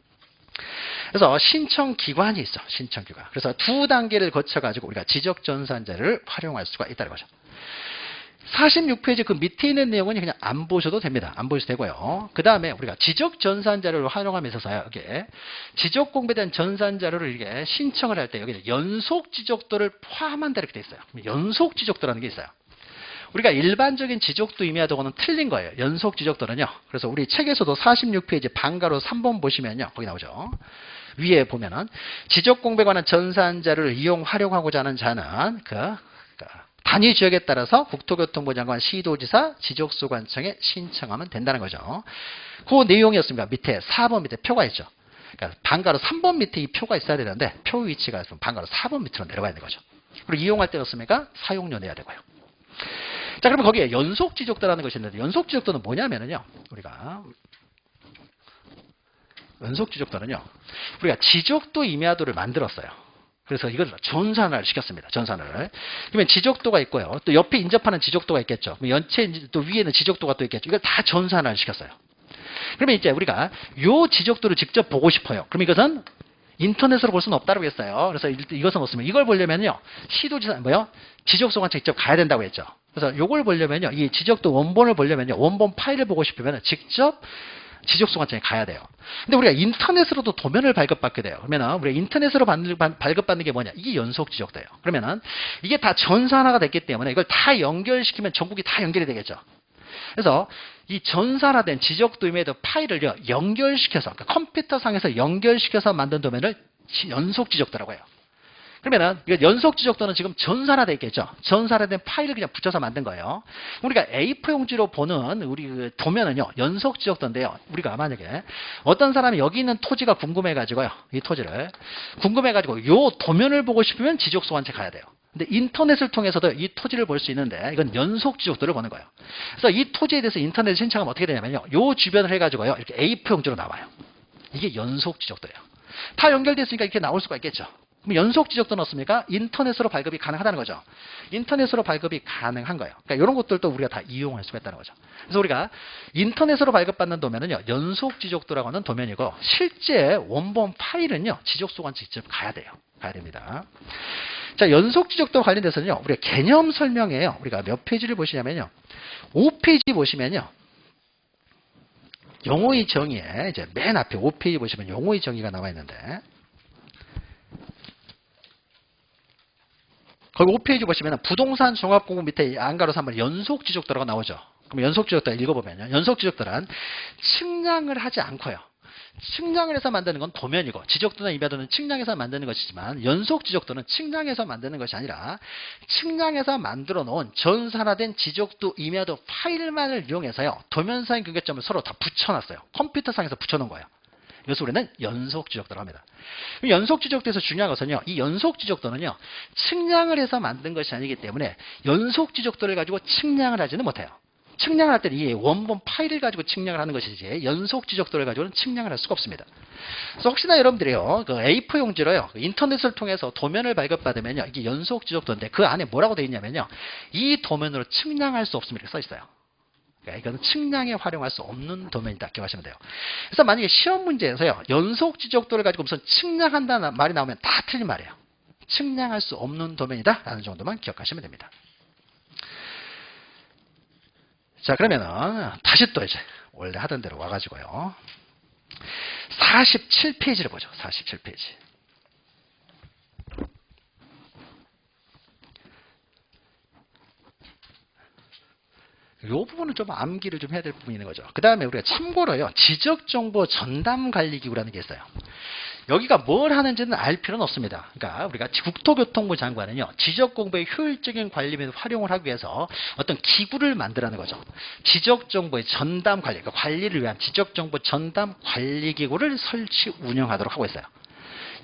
Speaker 1: 그래서 신청기관이 있어. 신청기관. 그래서 두 단계를 거쳐가지고 우리가 지적전산자를 활용할 수가 있다는 거죠. 46페이지 그 밑에 있는 내용은 그냥 안 보셔도 됩니다. 안 보셔도 되고요. 그 다음에 우리가 지적 전산 자료를 활용함에 있어서요. 여기 지적 공부에 대한 전산 자료를 이게 신청을 할 때 여기 연속 지적도를 포함한다 이렇게 돼 있어요. 연속 지적도라는 게 있어요. 우리가 일반적인 지적도 임의하고는 틀린 거예요. 연속 지적도는요. 그래서 우리 책에서도 46페이지 방가로 3번 보시면요. 거기 나오죠. 위에 보면은 지적 공부에 관한 전산 자료를 활용하고자 하는 자는 단위 지역에 따라서 국토교통부 장관, 시도지사, 지적소관청에 신청하면 된다는 거죠. 그 내용이었습니다. 밑에 4번 밑에 표가 있죠. 그러니까 방가로 3번 밑에 이 표가 있어야 되는데 표 위치가 있으면 방가로 4번 밑으로 내려가야 되는 거죠. 그리고 이용할 때 어떻습니까? 사용료 내야 되고요. 자, 그러면 거기에 연속 지적도라는 것이 있는데 연속 지적도는 뭐냐면은요. 우리가 연속 지적도는요. 우리가 지적도 임야도를 만들었어요. 그래서 이걸 전산화를 시켰습니다. 전산화를. 그러면 지적도가 있고요. 또 옆에 인접하는 지적도가 있겠죠. 연체 또 위에는 지적도가 또 있겠죠. 이걸 다 전산화를 시켰어요. 그러면 이제 우리가 요 지적도를 직접 보고 싶어요. 그럼 이것은 인터넷으로 볼 수는 없다고 했어요. 그래서 이것은 없으면 이걸 보려면요. 시도지사 지적소관청에 직접 가야 된다고 했죠. 그래서 요걸 보려면요. 이 지적도 원본을 보려면요. 원본 파일을 보고 싶으면 직접 지적소관청에 가야 돼요. 근데 우리가 인터넷으로도 도면을 발급받게 돼요. 그러면 우리가 인터넷으로 발급받는 게 뭐냐? 이게 연속 지적도예요. 그러면은 이게 다 전산화가 됐기 때문에 이걸 다 연결시키면 전국이 다 연결이 되겠죠. 그래서 이 전산화된 지적도임에도 파일을 연결시켜서 그러니까 컴퓨터상에서 연결시켜서 만든 도면을 연속 지적도라고 해요. 그러면은 연속 지적도는 지금 전산화되어 있겠죠. 전산화된 파일을 그냥 붙여서 만든 거예요. 우리가 A4 용지로 보는 우리 그 도면은요. 연속 지적도인데요. 우리가 만약에 어떤 사람이 여기 있는 토지가 궁금해가지고요. 이 토지를 궁금해가지고 요 도면을 보고 싶으면 지적소관청에 가야 돼요. 근데 인터넷을 통해서도 이 토지를 볼 수 있는데 이건 연속 지적도를 보는 거예요. 그래서 이 토지에 대해서 인터넷 신청하면 어떻게 되냐면요. 요 주변을 해가지고요. 이렇게 A4 용지로 나와요. 이게 연속 지적도예요. 다 연결됐으니까 이렇게 나올 수가 있겠죠. 그럼 연속 지적도 넣었습니까? 인터넷으로 발급이 가능하다는 거죠. 인터넷으로 발급이 가능한 거예요. 그러니까 이런 것들도 우리가 다 이용할 수가 있다는 거죠. 그래서 우리가 인터넷으로 발급받는 도면은요. 연속 지적도라고 하는 도면이고 실제 원본 파일은요. 지적소관청 직접 가야 돼요. 가야 됩니다. 자, 연속 지적도 관련돼서는요. 우리가 개념 설명회에요. 우리가 몇 페이지를 보시냐면요. 5페이지 보시면요. 용어의 정의에 이제 맨 앞에 5페이지 보시면 용어의 정의가 나와 있는데 거기 5페이지 보시면 부동산 종합공부 밑에 안가로 3번 연속 지적도라고 나오죠. 그럼 연속 지적도 읽어보면요. 연속 지적도란 측량을 하지 않고요. 측량을 해서 만드는 건 도면이고 지적도나 임야도는 측량해서 만드는 것이지만 연속 지적도는 측량해서 만드는 것이 아니라 측량해서 만들어 놓은 전산화된 지적도 임야도 파일만을 이용해서요. 도면상의 경계점을 서로 다 붙여놨어요. 컴퓨터상에서 붙여놓은 거예요. 그래서 우리는 연속 지적도를 합니다. 연속 지적도에서 중요한 것은요. 이 연속 지적도는요. 측량을 해서 만든 것이 아니기 때문에 연속 지적도를 가지고 측량을 하지는 못해요. 측량을 할 때는 이 원본 파일을 가지고 측량을 하는 것이지 연속 지적도를 가지고는 측량을 할 수가 없습니다. 그래서 혹시나 여러분들이요. 그 A4 용지로요. 인터넷을 통해서 도면을 발급받으면요. 이게 연속 지적도인데 그 안에 뭐라고 되어 있냐면요. 이 도면으로 측량할 수 없습니다. 이렇게 써 있어요. 그러니까 이거는 측량에 활용할 수 없는 도면이다. 기억하시면 돼요. 그래서 만약에 시험 문제에서요. 연속 지적도를 가지고 무슨 측량한다는 말이 나오면 다 틀린 말이에요. 측량할 수 없는 도면이다. 라는 정도만 기억하시면 됩니다. 자, 그러면은 다시 또 이제 원래 하던 대로 와가지고요. 47페이지를 보죠. 47페이지. 이 부분은 좀 암기를 좀 해야 될 부분이 있는 거죠. 그 다음에 우리가 참고로요. 지적정보 전담관리기구라는 게 있어요. 여기가 뭘 하는지는 알 필요는 없습니다. 그러니까 우리가 국토교통부 장관은요. 지적공부의 효율적인 관리 및 활용을 하기 위해서 어떤 기구를 만들라는 거죠. 지적정보의 전담관리, 그러니까 관리를 위한 지적정보 전담관리기구를 설치 운영하도록 하고 있어야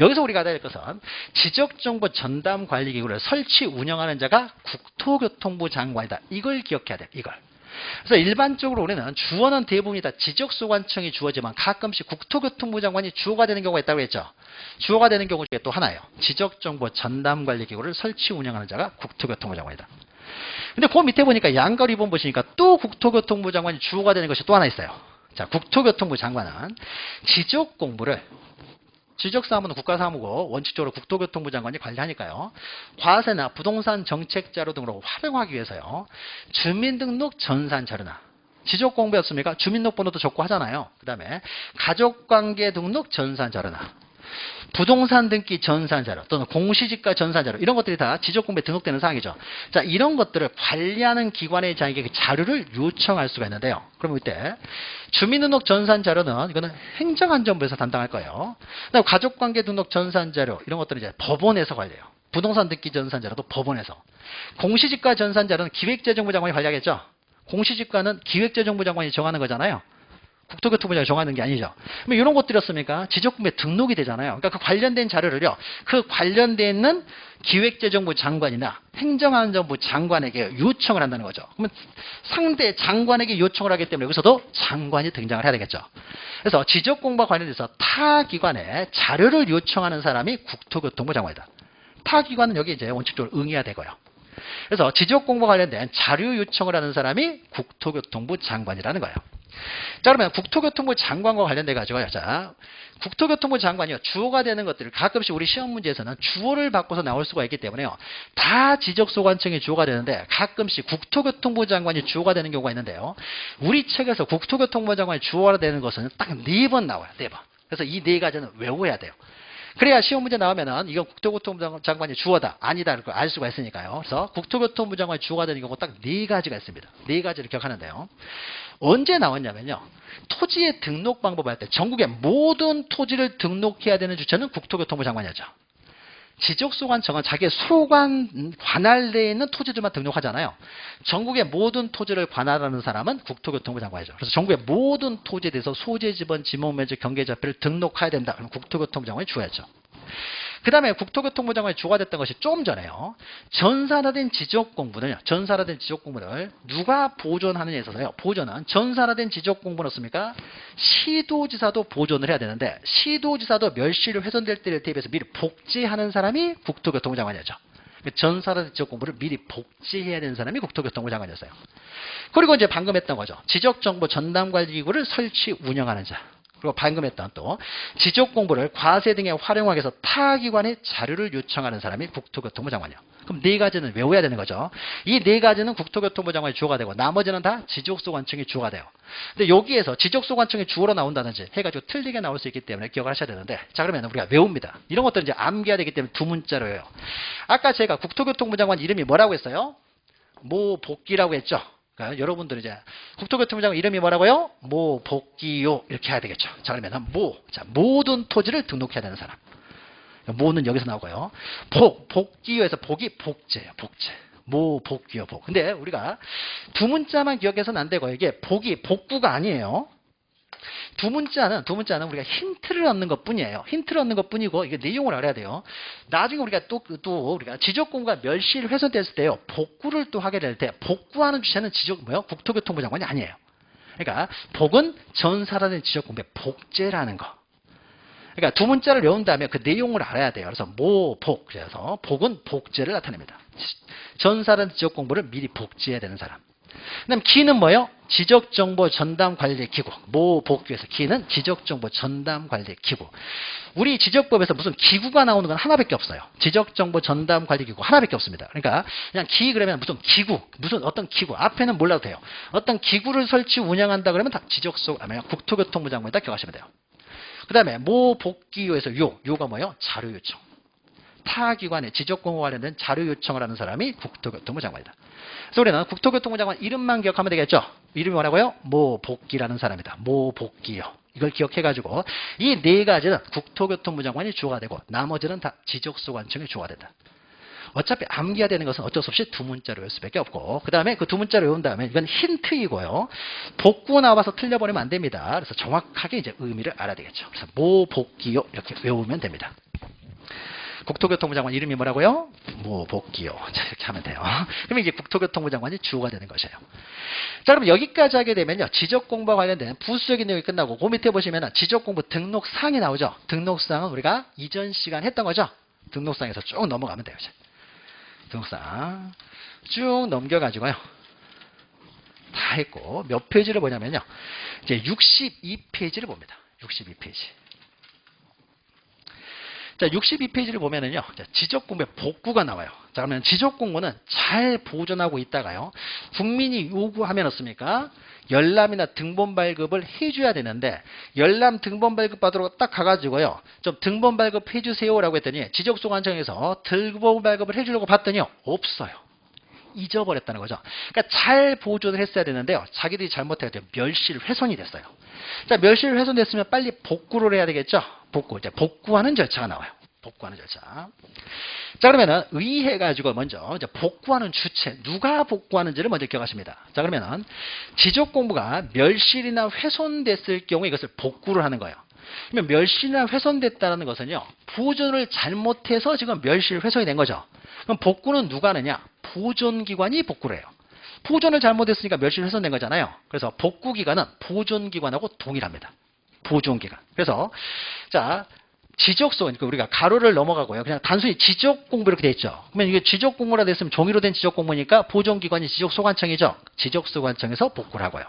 Speaker 1: 여기서 우리가 알아야 될 것은 지적정보 전담관리기구를 설치 운영하는 자가 국토교통부 장관이다. 이걸 기억해야 돼요. 이걸. 그래서 일반적으로 우리는 주어는 대부분이 다 지적소관청이 주어지만 가끔씩 국토교통부 장관이 주어가 되는 경우가 있다고 했죠. 주어가 되는 경우 중에 또 하나예요. 지적정보 전담관리기구를 설치 운영하는 자가 국토교통부 장관이다. 근데 그 밑에 보니까 양걸 2번 보시니까 또 국토교통부 장관이 주어가 되는 것이 또 하나 있어요. 자, 국토교통부 장관은 지적공부를 지적사무는 국가사무고 원칙적으로 국토교통부 장관이 관리하니까요. 과세나 부동산 정책자료 등으로 활용하기 위해서요. 주민등록 전산자료나 지적공부였습니까? 주민등록번호도 적고 하잖아요. 그 다음에 가족관계 등록 전산자료나 부동산 등기 전산자료 또는 공시지가 전산자료 이런 것들이 다 지적공부에 등록되는 사항이죠. 자, 이런 것들을 관리하는 기관의 자에게 그 자료를 요청할 수가 있는데요. 그럼 이때 주민등록 전산자료는 이거는 행정안전부에서 담당할 거예요. 그다음에 가족관계 등록 전산자료 이런 것들은 이제 법원에서 관리해요. 부동산 등기 전산자료도 법원에서. 공시지가 전산자료는 기획재정부 장관이 관리하겠죠. 공시지가는 기획재정부 장관이 정하는 거잖아요. 국토교통부 장관이 정하는 게 아니죠. 그럼 이런 것들이었습니까? 지적공부에 등록이 되잖아요. 그러니까 그 관련된 자료를요. 그 관련돼 있는 기획재정부 장관이나 행정안전부 장관에게 요청을 한다는 거죠. 그러면 상대 장관에게 요청을 하기 때문에 여기서도 장관이 등장을 해야 되겠죠. 그래서 지적공부와 관련돼서 타 기관에 자료를 요청하는 사람이 국토교통부 장관이다. 타 기관은 여기 이제 원칙적으로 응해야 되고요. 그래서 지적공부와 관련된 자료 요청을 하는 사람이 국토교통부 장관이라는 거예요. 자, 그러면 국토교통부 장관과 관련돼 가지고요. 자, 국토교통부 장관이요. 주어가 되는 것들을 가끔씩 우리 시험 문제에서는 주어를 바꿔서 나올 수가 있기 때문에요. 다 지적소관청이 주어가 되는데 가끔씩 국토교통부 장관이 주어가 되는 경우가 있는데요. 우리 책에서 국토교통부 장관이 주어가 되는 것은 딱 4번 나와요. 4번. 그래서 이 4가지는 외워야 돼요. 그래야 시험 문제 나오면은 이건 국토교통부 장관이 주어다, 아니다 걸 알 수가 있으니까요. 그래서 국토교통부 장관이 주어가 되는 경우 딱 4가지가 있습니다. 4가지를 기억하는데요. 언제 나왔냐면요. 토지의 등록 방법을 할 때 전국의 모든 토지를 등록해야 되는 주체는 국토교통부 장관이었죠. 지적소관청은 자기의 소관 관할내에 있는 토지들만 등록하잖아요. 전국의 모든 토지를 관할하는 사람은 국토교통부 장관이죠. 그래서 전국의 모든 토지에 대해서 소재, 지번, 지목면적, 경계자표를 등록해야 된다. 그럼 국토교통부 장관이 주어야죠. 그 다음에 국토교통부 장관이 주어가 됐던 것이 좀 전에요. 전산화된 지적공부는요. 전산화된 지적공부를 누가 보존하느냐에 있어서요. 보존은 전산화된 지적공부는 어떻습니까? 시도지사도 보존을 해야 되는데 시도지사도 멸실이 훼손될 때를 대비해서 미리 복제하는 사람이 국토교통부 장관이었죠. 전산화된 지적공부를 미리 복제해야 되는 사람이 국토교통부 장관이었어요. 그리고 이제 방금 했던 거죠. 지적정보 전담관리기구를 설치 운영하는 자. 그리고 방금 했던 또 지적공부를 과세 등에 활용하기 위해서 타 기관의 자료를 요청하는 사람이 국토교통부 장관이요. 그럼 4가지는 외워야 되는 거죠. 이 4가지는 국토교통부 장관이 주어가 되고 나머지는 다 지적소관청이 주어가 돼요. 근데 여기에서 지적소관청이 주어로 나온다든지 해가지고 틀리게 나올 수 있기 때문에 기억을 하셔야 되는데 자, 그러면 우리가 외웁니다. 이런 것들은 이제 암기해야 되기 때문에 두 문자로 해요. 아까 제가 국토교통부 장관 이름이 뭐라고 했어요? 모복기라고 했죠. 그러니까 여러분들은 이제 국토교통부 장관 이름이 뭐라고요? 모복기요 이렇게 해야 되겠죠. 자, 그러면 자, 모든 토지를 등록해야 되는 사람. 모는 여기서 나오고요. 복기요에서 복이 복제예요. 복제. 모복기요 복. 근데 우리가 두 문자만 기억해서는 안 되고 이게 복이 복구가 아니에요. 두 문자는 우리가 힌트를 얻는 것 뿐이에요. 힌트를 얻는 것 뿐이고, 이게 내용을 알아야 돼요. 나중에 우리가 또 우리가 지적공부가 멸실 훼손됐을 때요. 복구를 또 하게 될 때, 복구하는 주체는 국토교통부 장관이 아니에요. 그러니까, 복은 전사라는 지적공부의 복제라는 거. 그러니까 두 문자를 외운 다음에 그 내용을 알아야 돼요. 그래서 복. 그래서 복은 복제를 나타냅니다. 전사라는 지적공부를 미리 복제해야 되는 사람. 그다음 기는 뭐예요? 지적정보전담관리기구. 모 복귀에서 기는 지적정보전담관리기구. 우리 지적법에서 무슨 기구가 나오는 건 하나밖에 없어요. 지적정보전담관리기구 하나밖에 없습니다. 그러니까 그냥 기 그러면 무슨 기구, 무슨 어떤 기구 앞에는 몰라도 돼요. 어떤 기구를 설치 운영한다 그러면 다 국토교통부 장관이다 기억하시면 돼요. 그 다음에 모 복귀요에서 요가 뭐예요? 자료 요청. 타 기관의 지적공고 관련된 자료 요청을 하는 사람이 국토교통부 장관이다. 그래서 우리는 국토교통부 장관 이름만 기억하면 되겠죠. 이름이 뭐라고요? 모 복귀라는 사람이다. 모 복귀요. 이걸 기억해가지고 이 네 가지는 국토교통부 장관이 주어가 되고 나머지는 다 지적소관청이 주어가 된다. 어차피 암기해야 되는 것은 어쩔 수 없이 두 문자로 외울 수밖에 없고 그 다음에 그 두 문자로 외운 다음에 이건 힌트이고요. 복구 나와서 틀려버리면 안 됩니다. 그래서 정확하게 이제 의미를 알아야 되겠죠. 그래서 모 복귀요 이렇게 외우면 됩니다. 국토교통부 장관 이름이 뭐라고요? 모 복귀요. 자, 이렇게 하면 돼요. 그러면 이게 국토교통부 장관이 주어가 되는 것이에요. 자, 그럼 여기까지 하게 되면요. 지적공부와 관련된 부수적인 내용이 끝나고 그 밑에 보시면 지적공부 등록사항이 나오죠. 등록사항은 우리가 이전 시간 했던 거죠. 등록사항에서 쭉 넘어가면 돼요. 이제. 등록사항 쭉 넘겨가지고요. 다 했고 몇 페이지를 보냐면요. 이제 62페이지를 봅니다. 62페이지. 자, 62페이지를 보면은요, 지적공부의 복구가 나와요. 자, 그러면 지적공부는 잘 보존하고 있다가요, 국민이 요구하면 어떻습니까? 열람이나 등본 발급을 해줘야 되는데, 열람 등본 발급 받으러 딱 가가지고요, 좀 등본 발급 해주세요라고 했더니, 지적소관청에서 등본 발급을 해주려고 봤더니요, 없어요. 잊어버렸다는 거죠. 그러니까 잘 보존을 했어야 되는데요, 자기들이 잘못해가지고 멸실 훼손이 됐어요. 자, 멸실 훼손됐으면 빨리 복구를 해야 되겠죠? 복구. 이제 복구하는 절차가 나와요. 복구하는 절차. 자, 그러면은 의해가지고 먼저 이제 복구하는 주체, 누가 복구하는지를 먼저 기억하십니다. 자, 그러면은 지적공부가 멸실이나 훼손됐을 경우에 이것을 복구를 하는 거예요. 그러면 멸실이나 훼손됐다는 것은요, 보존을 잘못해서 지금 멸실 훼손이 된 거죠. 그럼 복구는 누가 하느냐? 보존기관이 복구를 해요. 보존을 잘못했으니까 멸실 훼손된 거잖아요. 그래서 복구기관은 보존기관하고 동일합니다. 보존기관. 그래서 자, 지적소, 그러니까 우리가 가로를 넘어가고요. 그냥 단순히 지적공부 이렇게 돼 있죠. 그러면 이게 지적공부라 됐으면 종이로 된 지적공부니까 보존기관이 지적소관청이죠. 지적소관청에서 복구를 하고요.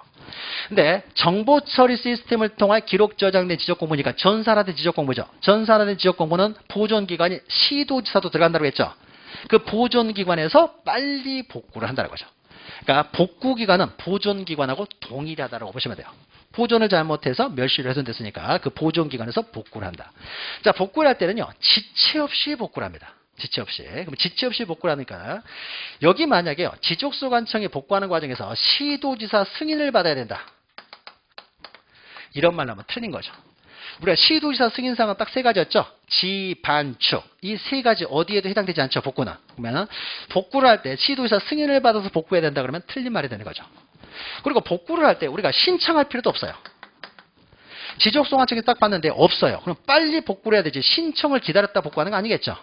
Speaker 1: 근데 정보처리 시스템을 통한 기록 저장된 지적공부니까 전산화된 지적공부죠. 전산화된 지적공부는 보존기관이 시도지사도 들어간다고 했죠. 그 보존기관에서 빨리 복구를 한다는 거죠. 그러니까 복구기관은 보존기관하고 동일하다고 보시면 돼요. 보존을 잘못해서 멸실 훼손됐으니까 그 보존기관에서 복구를 한다. 자, 복구를 할 때는요, 지체 없이 복구를 합니다. 지체 없이. 그럼 지체 없이 복구를 하니까 여기 만약에요, 지적소관청이 복구하는 과정에서 시도지사 승인을 받아야 된다. 이런 말로 하면 틀린 거죠. 우리가 시도지사 승인사항은 딱 세 가지였죠. 지, 반, 축. 이 세 가지 어디에도 해당되지 않죠. 복구는. 그러면 복구를 할 때 시도지사 승인을 받아서 복구해야 된다 그러면 틀린 말이 되는 거죠. 그리고 복구를 할 때 우리가 신청할 필요도 없어요. 지적소관청이 딱 봤는데 없어요. 그럼 빨리 복구를 해야 되지. 신청을 기다렸다 복구하는 거 아니겠죠.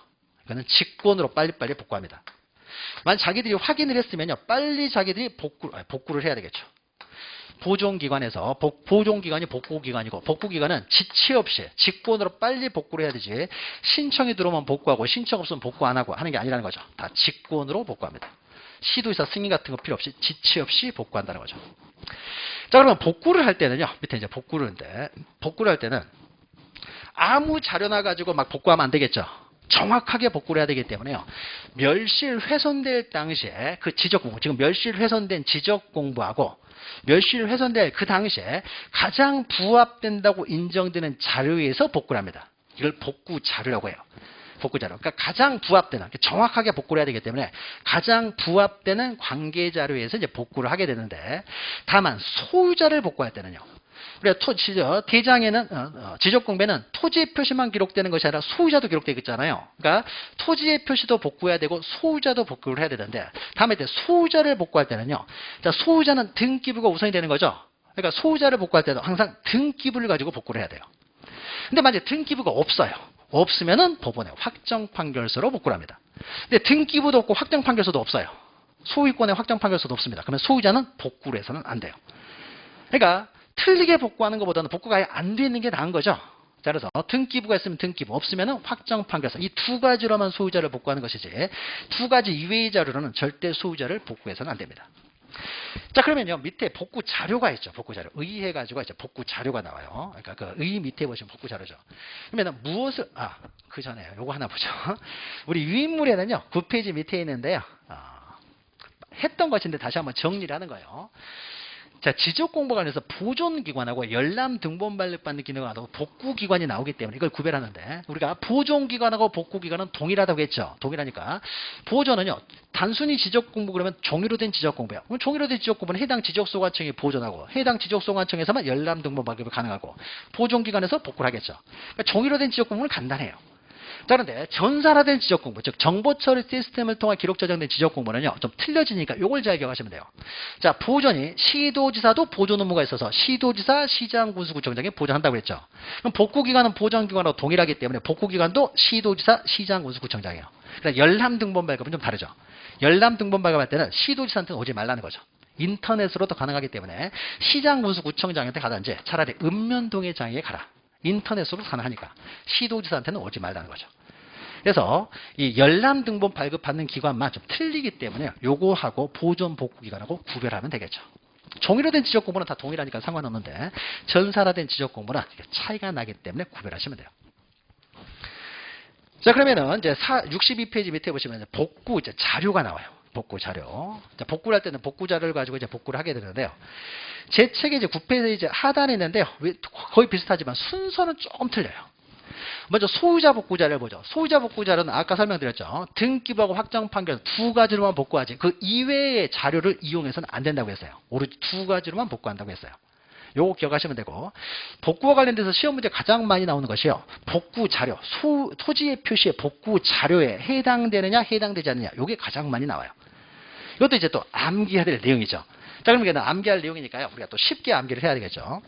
Speaker 1: 이거는 직권으로 빨리빨리 복구합니다. 만약 자기들이 확인을 했으면요, 빨리 자기들이 복구를 해야 되겠죠. 보존기관에서 보존기관이 복구기관이고 복구기관은 지체 없이 직권으로 빨리 복구를 해야 되지, 신청이 들어오면 복구하고 신청 없으면 복구 안 하고 하는 게 아니라는 거죠. 다 직권으로 복구합니다. 시도지사 승인 같은 거 필요 없이 지체 없이 복구한다는 거죠. 자, 그러면 복구를 할 때는요, 밑에 이제 복구를 할 때는 아무 자료나 가지고 막 복구하면 안 되겠죠. 정확하게 복구를 해야 되기 때문에요, 멸실 훼손될 당시에 그 지적공부, 지금 멸실 훼손된 지적공부하고 멸실 훼손될 그 당시에 가장 부합된다고 인정되는 자료에서 복구를 합니다. 이걸 복구 자료라고 해요. 복구 자료. 그러니까 가장 부합되는, 정확하게 복구를 해야 되기 때문에 가장 부합되는 관계 자료에서 이제 복구를 하게 되는데, 다만 소유자를 복구할 때는요, 우리가 대장에는 지적공부에는 토지의 표시만 기록되는 것이 아니라 소유자도 기록되어 있잖아요. 그러니까 토지의 표시도 복구해야 되고 소유자도 복구를 해야 되는데, 다음에 소유자를 복구할 때는요, 자, 소유자는 등기부가 우선이 되는 거죠. 그러니까 소유자를 복구할 때도 항상 등기부를 가지고 복구를 해야 돼요. 근데 만약에 등기부가 없어요. 없으면은 법원에 확정 판결서로 복구를 합니다. 근데 등기부도 없고 확정 판결서도 없어요. 소유권의 확정 판결서도 없습니다. 그러면 소유자는 복구를 해서는 안 돼요. 그러니까 틀리게 복구하는 것보다는 복구가 아예 안 되는 게 나은 거죠. 자, 그래서 등기부가 있으면 등기부, 없으면 확정 판결서, 이 두 가지로만 소유자를 복구하는 것이지 두 가지 이외의 자료로는 절대 소유자를 복구해서는 안 됩니다. 자, 그러면요, 밑에 복구 자료가 있죠. 복구 자료. 의해가지고 이제 복구 자료가 나와요. 그러니까 그 의 밑에 보시면 복구 자료죠. 그러면 무엇을, 그 전에 요거 하나 보죠. 우리 유인물에는요, 9페이지 밑에 있는데요. 했던 것인데 다시 한번 정리를 하는 거예요. 자, 지적공부관에서 보존기관하고 열람 등본 발급받는 기능하고 복구기관이 나오기 때문에 이걸 구별하는데, 우리가 보존기관하고 복구기관은 동일하다고 했죠. 동일하니까 보존은요, 단순히 지적공부 그러면 종이로 된 지적공부예요. 그럼 종이로 된 지적공부는 해당 지적소관청이 보존하고 해당 지적소관청에서만 열람 등본 발급이 가능하고 보존기관에서 복구를 하겠죠. 그러니까 종이로 된 지적공부는 간단해요. 자, 그런데 전산화된 지적공부, 즉 정보처리 시스템을 통한 기록 저장된 지적공부는요, 좀 틀려지니까 이걸 잘 기억하시면 돼요. 자, 보존이 시도지사도 보존 업무가 있어서 시도지사, 시장, 군수구청장이 보존한다고 했죠. 그럼 복구기관은 보존기관하고 동일하기 때문에 복구기관도 시도지사, 시장, 군수구청장이에요. 그러니까 열람 등본 발급은 좀 다르죠. 열람 등본 발급할 때는 시도지사한테는 오지 말라는 거죠. 인터넷으로도 가능하기 때문에 시장, 군수구청장한테 가든지 차라리 읍면동의 장에 가라. 인터넷으로 가능하니까 시도지사한테는 오지 말라는 거죠. 그래서 이 열람 등본 발급받는 기관만 좀 틀리기 때문에 요거하고 보존 복구기관하고 구별하면 되겠죠. 종이로 된 지적공부는 다 동일하니까 상관없는데 전산화된 지적공부는 차이가 나기 때문에 구별하시면 돼요. 자, 그러면은 이제 62페이지 밑에 보시면 복구 이제 자료가 나와요. 복구 자료. 자, 복구를 할 때는 복구 자료를 가지고 이제 복구를 하게 되는데요. 제 책에 이제 9페이지 하단에 있는데요. 거의 비슷하지만 순서는 조금 틀려요. 먼저 소유자 복구자를 보죠. 소유자 복구자는 아까 설명드렸죠. 등기부하고 확정 판결 두 가지로만 복구하지 그 이외의 자료를 이용해서는 안 된다고 했어요. 오로지 두 가지로만 복구한다고 했어요. 요거 기억하시면 되고, 복구와 관련돼서 시험 문제 가장 많이 나오는 것이요, 복구 자료, 토지의 표시의 복구 자료에 해당되느냐 해당되지 않느냐, 요게 가장 많이 나와요. 이것도 이제 또 암기해야 될 내용이죠. 자, 그럼 이게 암기할 내용이니까요, 우리가 또 쉽게 암기를 해야 되겠죠.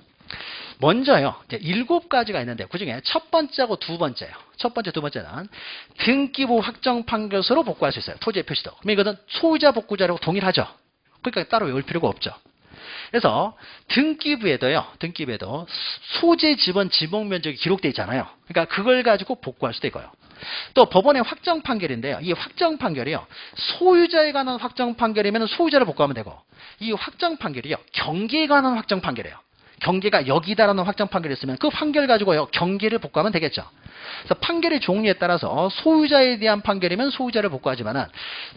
Speaker 1: 먼저요, 이제 7가지가 있는데 그 중에 첫 번째하고 두 번째예요. 첫 번째, 두 번째는 등기부 확정 판결서로 복구할 수 있어요. 토지의 표시도. 그럼 이것은 소유자 복구 자료하고 동일하죠. 그러니까 따로 외울 필요가 없죠. 그래서 등기부에도 소재 지번 지목 면적이 기록되어 있잖아요. 그러니까 그걸 가지고 복구할 수도 있고요. 또 법원의 확정 판결인데요. 이 확정 판결이요, 소유자에 관한 확정 판결이면 소유자를 복구하면 되고, 이 확정 판결이요, 경계에 관한 확정 판결이에요. 경계가 여기다라는 확정 판결이 있으면 그 판결 가지고요, 경계를 복구하면 되겠죠. 그래서 판결의 종류에 따라서 소유자에 대한 판결이면 소유자를 복구하지만은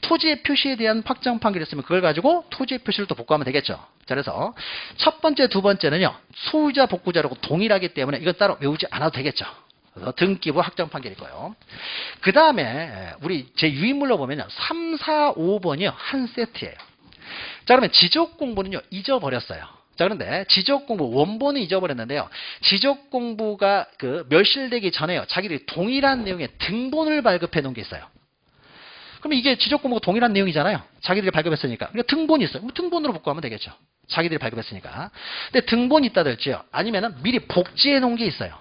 Speaker 1: 토지의 표시에 대한 확정 판결이 있으면 그걸 가지고 토지의 표시를 또 복구하면 되겠죠. 자, 그래서 첫 번째, 두 번째는요, 소유자 복구자라고 동일하기 때문에 이건 따로 외우지 않아도 되겠죠. 그래서 등기부 확정 판결이고요. 그 다음에 우리 제 유인물로 보면요, 3, 4, 5번이요 한 세트예요. 자, 그러면 지적 공부는요 잊어버렸어요. 자, 그런데 지적공부 원본은 잊어버렸는데요. 지적공부가 그 멸실되기 전에요, 자기들이 동일한 내용의 등본을 발급해 놓은 게 있어요. 그러면 이게 지적공부가 동일한 내용이잖아요. 자기들이 발급했으니까. 그러니까 등본이 있어요. 그럼 등본으로 복구하면 되겠죠. 자기들이 발급했으니까. 근데 등본이 있다든지요, 아니면은 미리 복제해 놓은 게 있어요.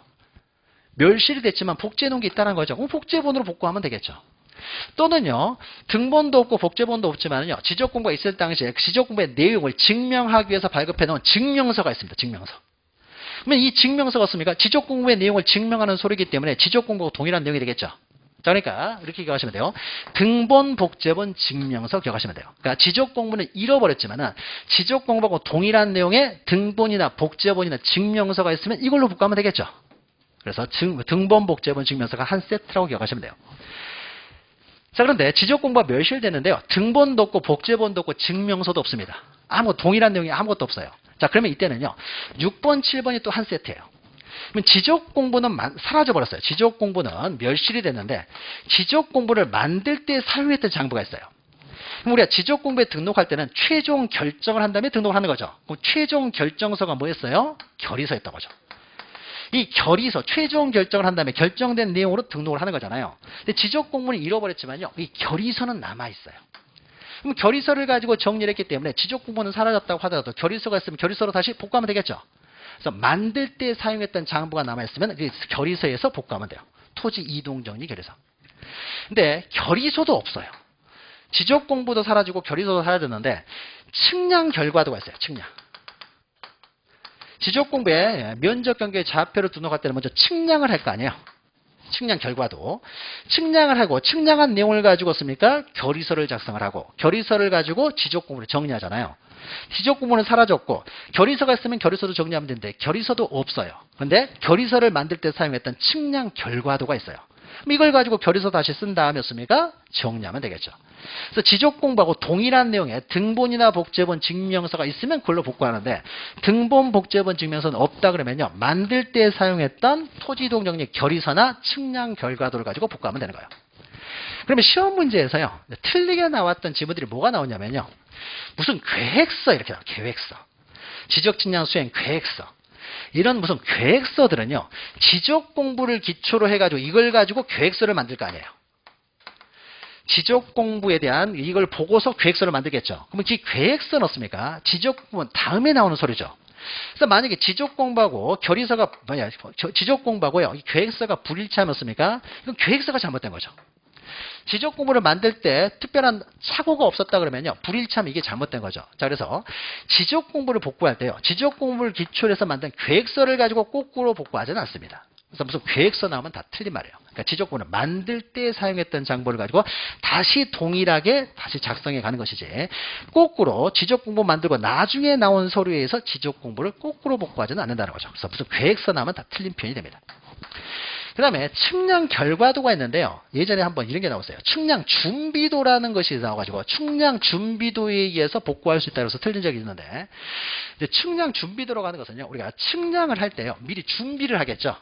Speaker 1: 멸실이 됐지만 복제해 놓은 게 있다는 거죠. 그럼 복제본으로 복구하면 되겠죠. 또는요, 등본도 없고 복제본도 없지만요, 지적공부가 있을 당시에 지적공부의 내용을 증명하기 위해서 발급해 놓은 증명서가 있습니다. 증명서. 그러면 이 증명서가 없습니까? 지적공부의 내용을 증명하는 소리이기 때문에 지적공부가 동일한 내용이 되겠죠. 자, 그러니까 이렇게 기억하시면 돼요. 등본, 복제본, 증명서 기억하시면 돼요. 그러니까 지적공부는 잃어버렸지만은 지적공부하고 동일한 내용의 등본이나 복제본이나 증명서가 있으면 이걸로 복구하면 되겠죠. 그래서 등본, 복제본, 증명서가 한 세트라고 기억하시면 돼요. 자, 그런데 지적공부가 멸실되는데요, 등본도 없고 복제본도 없고 증명서도 없습니다. 동일한 내용이 아무것도 없어요. 자, 그러면 이때는요, 6번, 7번이 또 한 세트예요. 그러면 지적공부는 사라져버렸어요. 지적공부는 멸실이 됐는데 지적공부를 만들 때 사용했던 장부가 있어요. 그럼 우리가 지적공부에 등록할 때는 최종 결정을 한 다음에 등록을 하는 거죠. 그럼 최종 결정서가 뭐였어요? 결의서였던 거죠. 이 결의서, 최종 결정을 한 다음에 결정된 내용으로 등록을 하는 거잖아요. 근데 지적공부는 잃어버렸지만요, 이 결의서는 남아있어요. 그럼 결의서를 가지고 정리를 했기 때문에 지적공부는 사라졌다고 하더라도 결의서가 있으면 결의서로 다시 복구하면 되겠죠. 그래서 만들 때 사용했던 장부가 남아있으면 그 결의서에서 복구하면 돼요. 토지 이동정리 결의서. 근데 결의서도 없어요. 지적공부도 사라지고 결의서도 사라졌는데 측량 결과도가 있어요. 측량. 지적공부에 면적 경계의 좌표를 등록할 때는 먼저 측량을 할 거 아니에요. 측량 결과도. 측량을 하고 측량한 내용을 가지고 씁니까? 결의서를 작성을 하고 결의서를 가지고 지적공부를 정리하잖아요. 지적공부는 사라졌고 결의서가 있으면 결의서도 정리하면 되는데 결의서도 없어요. 그런데 결의서를 만들 때 사용했던 측량 결과도가 있어요. 그럼 이걸 가지고 결의서 다시 쓴 다음에 였습니까? 정리하면 되겠죠. 그래서 지적공부하고 동일한 내용의 등본이나 복제본 증명서가 있으면 그걸로 복구하는데 등본 복제본 증명서는 없다 그러면요. 만들 때 사용했던 토지이동정리 결의서나 측량 결과도를 가지고 복구하면 되는 거예요. 그러면 시험 문제에서요. 틀리게 나왔던 지문들이 뭐가 나오냐면요. 무슨 계획서 이렇게 나와요. 계획서. 지적 측량 수행 계획서. 이런 무슨 계획서들은요. 지적 공부를 기초로 해가지고 이걸 가지고 계획서를 만들 거 아니에요. 지적 공부에 대한 이걸 보고서 계획서를 만들겠죠. 그러면 이 계획서 넣습니까? 지적 공부는 다음에 나오는 소리죠. 그래서 만약에 지적 공부하고 결의서가 지적 공부하고요. 이 계획서가 불일치하였습니까? 이건 계획서가 잘못된 거죠. 지적 공부를 만들 때 특별한 착오가 없었다 그러면요. 불일치하면 이게 잘못된 거죠. 자, 그래서 지적 공부를 복구할 때요. 지적 공부를 기초로 해서 만든 계획서를 가지고 거꾸로 복구하지는 않습니다. 그래서 무슨 계획서 나오면 다 틀린 말이에요. 그러니까 지적 공부는 만들 때 사용했던 장보를 가지고 다시 동일하게 다시 작성해 가는 것이지. 거꾸로 지적 공부 만들고 나중에 나온 서류에 의해서 지적 공부를 거꾸로 복구하지는 않는다는 거죠. 그래서 무슨 계획서 나오면 다 틀린 표현이 됩니다. 그 다음에 측량 결과도가 있는데요. 예전에 한번 이런 게 나왔어요. 측량 준비도라는 것이 나와가지고 측량 준비도에 의해서 복구할 수 있다고 해서 틀린 적이 있는데 이제 측량 준비도라고 하는 것은요. 우리가 측량을 할 때요. 미리 준비를 하겠죠.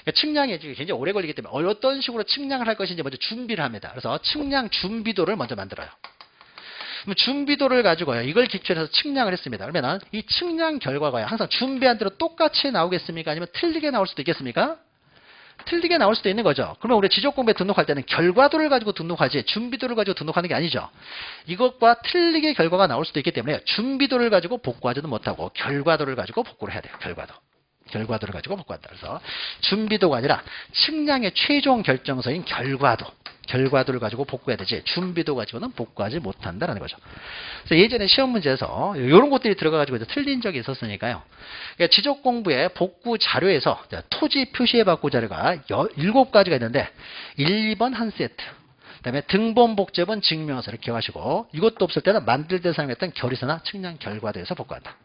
Speaker 1: 그러니까 측량이 굉장히 오래 걸리기 때문에 어떤 식으로 측량을 할 것인지 먼저 준비를 합니다. 그래서 측량 준비도를 먼저 만들어요. 그럼 준비도를 가지고요. 이걸 기초로 해서 측량을 했습니다. 그러면 이 측량 결과가요. 항상 준비한 대로 똑같이 나오겠습니까? 아니면 틀리게 나올 수도 있겠습니까? 틀리게 나올 수도 있는 거죠. 그러면 우리 지적공부에 등록할 때는 결과도를 가지고 등록하지 준비도를 가지고 등록하는 게 아니죠. 이것과 틀리게 결과가 나올 수도 있기 때문에 준비도를 가지고 복구하지도 못하고 결과도를 가지고 복구를 해야 돼요. 결과도를 가지고 복구한다. 그래서 준비도가 아니라 측량의 최종 결정서인 결과도를 가지고 복구해야 되지 준비도 가지고는 복구하지 못한다라는 거죠. 그래서 예전에 시험 문제에서 이런 것들이 들어가가지고 틀린 적이 있었으니까요. 그러니까 지적 공부의 복구 자료에서 토지 표시해 받고 자료가 7가지가 있는데 1, 2번 한 세트. 그다음에 등본 복제본 증명서를 기억하시고 이것도 없을 때는 만들 때 사용했던 결의서나 측량 결과도에서 복구한다.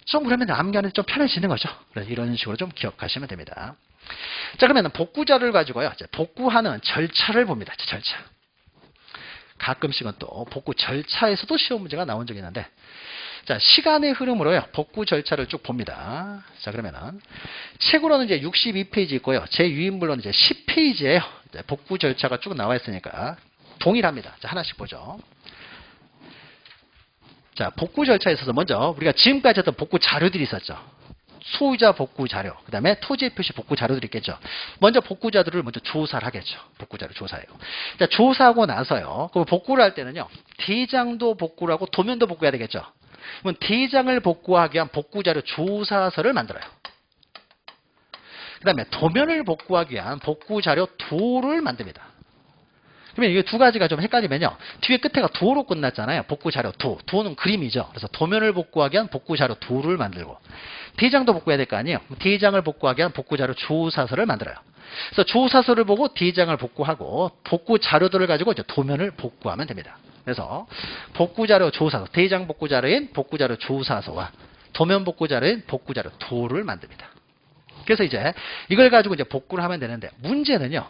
Speaker 1: 좀 그러면 암기하는 좀 편해지는 거죠. 그래서 이런 식으로 좀 기억하시면 됩니다. 자, 그러면 복구 자료를 가지고요. 복구하는 절차를 봅니다. 절차. 가끔씩은 또 복구 절차에서도 시험 문제가 나온 적이 있는데, 자, 시간의 흐름으로요. 복구 절차를 쭉 봅니다. 자, 그러면은 책으로는 이제 62페이지 있고요. 제 유인물로는 이제 10페이지예요. 복구 절차가 쭉 나와 있으니까 동일합니다. 자, 하나씩 보죠. 자, 복구 절차에 있어서 먼저 우리가 지금까지 했던 복구 자료들이 있었죠. 소유자 복구 자료, 그 다음에 토지 표시 복구 자료들이 있겠죠. 먼저 복구 자료를 먼저 조사를 하겠죠. 복구 자료 조사해요. 자, 조사하고 나서요. 그럼 복구를 할 때는요. 대장도 복구를 하고 도면도 복구해야 되겠죠. 그럼 대장을 복구하기 위한 복구 자료 조사서를 만들어요. 그 다음에 도면을 복구하기 위한 복구 자료 도를 만듭니다. 그러면 이게 두 가지가 좀 헷갈리면요. 뒤에 끝에가 도로 끝났잖아요. 복구 자료 도. 도는 그림이죠. 그래서 도면을 복구하기 위한 복구 자료 도를 만들고 대장도 복구해야 될 거 아니에요. 대장을 복구하기 위한 복구 자료 조사서를 만들어요. 그래서 조사서를 보고 대장을 복구하고 복구 자료들을 가지고 이제 도면을 복구하면 됩니다. 그래서 복구 자료 조사서, 대장 복구 자료인 복구 자료 조사서와 도면 복구 자료인 복구 자료 도를 만듭니다. 그래서 이제 이걸 가지고 이제 복구를 하면 되는데 문제는요.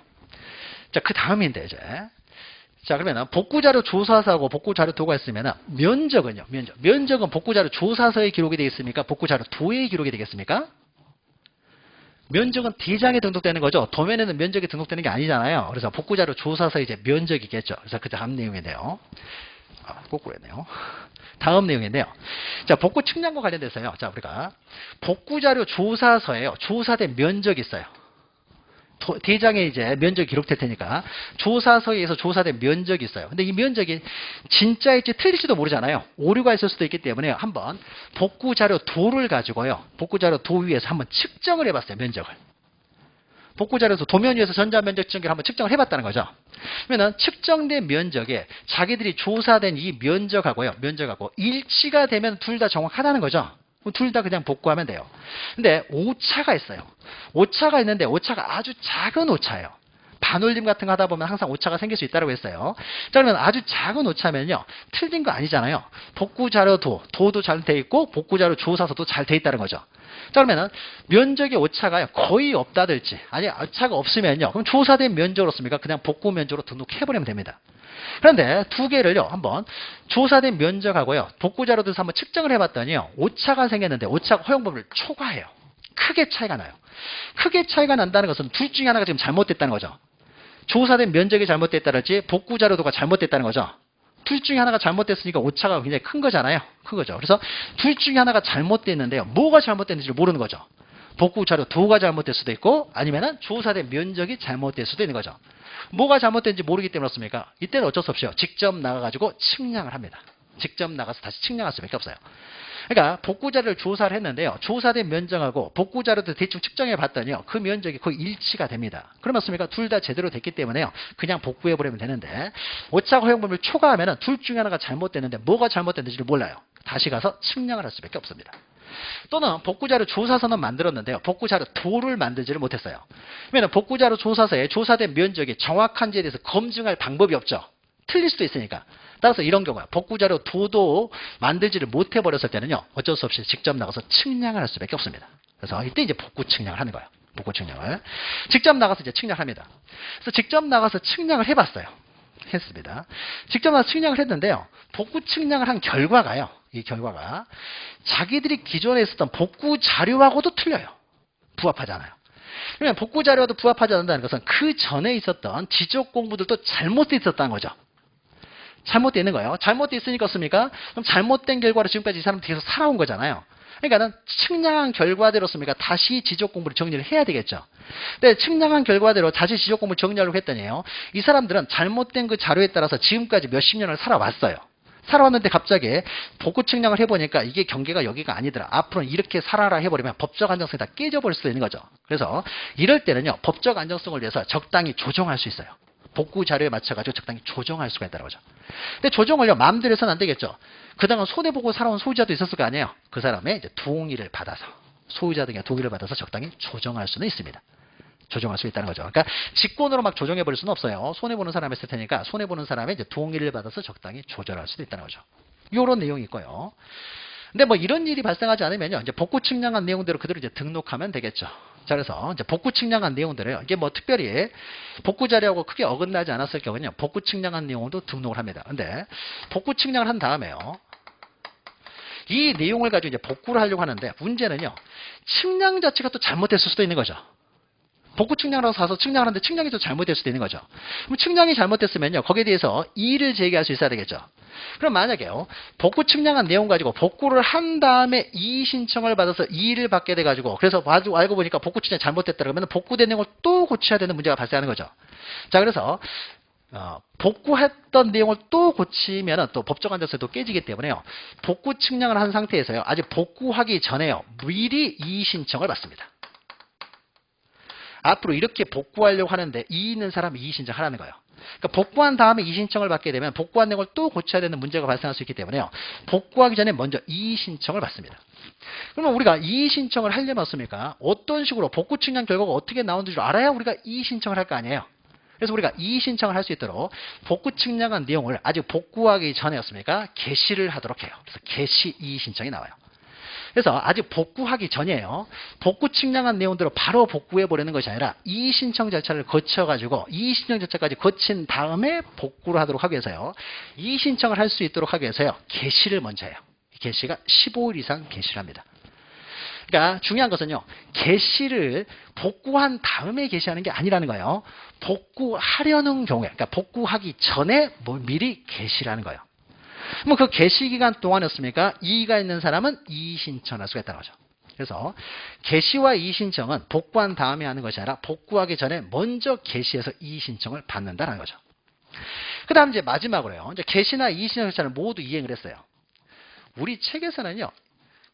Speaker 1: 자, 그 다음인데 이제. 자, 그러면 복구자료 조사서하고 복구자료 도가 있으면 면적은요. 면적은 복구자료 조사서에 기록이 되겠습니까? 복구자료 도에 기록이 되겠습니까? 면적은 대장에 등록되는 거죠. 도면에는 면적이 등록되는 게 아니잖아요. 그래서 복구자료 조사서에 이제 면적이겠죠. 그래서 그 다음 내용인데요. 거꾸로 했네요. 다음 내용인데요. 자, 복구 측량과 관련돼서요. 자, 우리가 복구자료 조사서에요. 조사된 면적이 있어요. 대장에 이제 면적이 기록될 테니까 조사서에 의해서 조사된 면적이 있어요. 근데 이 면적이 진짜일지 틀릴지도 모르잖아요. 오류가 있을 수도 있기 때문에 한번 복구자료 도를 가지고요. 복구자료 도 위에서 한번 측정을 해봤어요. 면적을. 복구자료에서 도면 위에서 전자면적 측정기를 한번 측정을 해봤다는 거죠. 그러면 측정된 면적에 자기들이 조사된 이 면적하고 일치가 되면 둘 다 정확하다는 거죠. 둘 다 그냥 복구하면 돼요. 근데 오차가 있어요. 오차가 있는데 오차가 아주 작은 오차예요. 반올림 같은 거 하다 보면 항상 오차가 생길 수 있다고 했어요. 자, 그러면 아주 작은 오차면요. 틀린 거 아니잖아요. 복구 자료 도도 잘 돼 있고 복구 자료 조사서도 잘 돼 있다는 거죠. 자, 그러면은 면적의 오차가 거의 없다든지 아니 오차가 없으면요. 그럼 조사된 면적으로 씁니까? 그냥 복구 면적으로 등록해버리면 됩니다. 그런데 두 개를요. 한번 조사된 면적하고요. 복구 자료도 한번 측정을 해봤더니요. 오차가 생겼는데 오차가 허용 범위를 초과해요. 크게 차이가 나요. 크게 차이가 난다는 것은 둘 중에 하나가 지금 잘못됐다는 거죠. 조사된 면적이 잘못됐다든지 복구 자료도가 잘못됐다는 거죠. 둘 중에 하나가 잘못됐으니까 오차가 굉장히 큰 거잖아요. 큰 거죠. 그래서 둘 중에 하나가 잘못됐는데요. 뭐가 잘못됐는지 모르는 거죠. 복구 자료 도가 잘못될 수도 있고 아니면은 조사된 면적이 잘못될 수도 있는 거죠. 뭐가 잘못된지 모르기 때문에 그렇습니까? 이때는 어쩔 수 없이요. 직접 나가가지고 측량을 합니다. 직접 나가서 다시 측량할 수밖에 없어요. 그러니까 복구 자료를 조사를 했는데요. 조사된 면적하고 복구 자료도 대충 측정해 봤더니요. 그 면적이 거의 일치가 됩니다. 그렇습니까? 둘 다 제대로 됐기 때문에요. 그냥 복구해 버리면 되는데 오차 허용 범위를 초과하면은 둘 중에 하나가 잘못됐는데 뭐가 잘못됐는지를 몰라요. 다시 가서 측량을 할 수밖에 없습니다. 또는 복구자료 조사서는 만들었는데요. 복구자료 도를 만들지를 못했어요. 왜냐하면 복구자료 조사서에 조사된 면적이 정확한지에 대해서 검증할 방법이 없죠. 틀릴 수도 있으니까. 따라서 이런 경우야. 복구자료 도도 만들지를 못해버렸을 때는요. 어쩔 수 없이 직접 나가서 측량을 할 수밖에 없습니다. 그래서 이때 이제 복구 측량을 하는 거예요. 복구 측량을. 직접 나가서 이제 측량을 합니다. 그래서 직접 나가서 측량을 해봤어요. 했습니다. 직접 나가서 측량을 했는데요. 복구 측량을 한 결과가요. 이 결과가 자기들이 기존에 있었던 복구 자료하고도 틀려요. 부합하잖아요. 그러면 복구 자료와도 부합하지 않는다는 것은 그 전에 있었던 지적 공부들도 잘못되어 있었다는 거죠. 잘못되어 있는 거예요. 잘못되어 있으니까 어떻습니까? 그럼 잘못된 결과로 지금까지 이 사람들이 계속 살아온 거잖아요. 그러니까는 측량한 결과대로습니까? 다시 지적 공부를 정리를 해야 되겠죠. 근데 측량한 결과대로 다시 지적 공부를 정리하려고 했더니요. 이 사람들은 잘못된 그 자료에 따라서 지금까지 몇십 년을 살아왔어요. 살아왔는데 갑자기 복구 측량을 해보니까 이게 경계가 여기가 아니더라. 앞으로는 이렇게 살아라 해버리면 법적 안정성이 다 깨져버릴 수도 있는 거죠. 그래서 이럴 때는요. 법적 안정성을 위해서 적당히 조정할 수 있어요. 복구 자료에 맞춰가지고 적당히 조정할 수가 있다는 거죠. 근데 조정을요. 마음대로 해서는 안 되겠죠. 그동안 손해보고 살아온 소유자도 있었을 거 아니에요. 그 사람의 이제 동의를 받아서 소유자 등의 동의를 받아서 적당히 조정할 수는 있습니다. 조정할 수 있다는 거죠. 그러니까 직권으로 막 조정해 버릴 수는 없어요. 손해보는 사람이 있을 테니까 손해보는 사람의 이제 동의를 받아서 적당히 조절할 수도 있다는 거죠. 이런 내용이 있고요. 근데 뭐 이런 일이 발생하지 않으면요. 이제 복구 측량한 내용대로 그대로 이제 등록하면 되겠죠. 자, 그래서 이제 복구 측량한 내용들을 이게 뭐 특별히 복구 자료하고 크게 어긋나지 않았을 경우는요. 복구 측량한 내용도 등록을 합니다. 근데 복구 측량을 한 다음에요. 이 내용을 가지고 이제 복구를 하려고 하는데 문제는요. 측량 자체가 또 잘못됐을 수도 있는 거죠. 복구 측량으로 사서 측량을 하는데 측량이 또 잘못될 수도 있는 거죠. 그럼 측량이 잘못됐으면요. 거기에 대해서 이의를 제기할 수 있어야 되겠죠. 그럼 만약에요. 복구 측량한 내용 가지고 복구를 한 다음에 이의 신청을 받아서 이의를 받게 돼가지고 그래서 알고 보니까 복구 측량이 잘못됐다 그러면 복구된 내용을 또 고쳐야 되는 문제가 발생하는 거죠. 자, 그래서 복구했던 내용을 또 고치면 또 법적 안정성이 또 깨지기 때문에요. 복구 측량을 한 상태에서요. 아직 복구하기 전에요. 미리 이의 신청을 받습니다. 앞으로 이렇게 복구하려고 하는데 이의 있는 사람이 이의 신청하라는 거예요. 그러니까 복구한 다음에 이의 신청을 받게 되면 복구한 내용을 또 고쳐야 되는 문제가 발생할 수 있기 때문에요. 복구하기 전에 먼저 이의 신청을 받습니다. 그러면 우리가 이의 신청을 하려면 어떻습니까? 어떤 식으로 복구 측량 결과가 어떻게 나오는지 알아야 우리가 이의 신청을 할 거 아니에요. 그래서 우리가 이의 신청을 할 수 있도록 복구 측량한 내용을 아직 복구하기 전에였습니까? 게시를 하도록 해요. 그래서 게시 이의 신청이 나와요. 그래서 아직 복구하기 전이에요. 복구 측량한 내용대로 바로 복구해버리는 것이 아니라 이의 신청 절차를 거쳐가지고 이의 신청 절차까지 거친 다음에 복구를 하도록 하기 위해서요. 이의 신청을 할 수 있도록 하기 위해서요. 게시를 먼저 해요. 게시가 15일 이상 게시를 합니다. 그러니까 중요한 것은요. 게시를 복구한 다음에 게시하는 게 아니라는 거예요. 복구하려는 경우에, 그러니까 복구하기 전에 미리 게시를 하는 거예요. 그럼 그 게시 기간 동안이었습니까? 이의가 있는 사람은 이의 신청할 수가 있다는 거죠. 그래서 게시와 이의 신청은 복구한 다음에 하는 것이 아니라 복구하기 전에 먼저 게시해서 이의 신청을 받는다는 거죠. 그 다음 이제 마지막으로요. 이제 게시나 이의 신청 절차를 모두 이행을 했어요. 우리 책에서는요.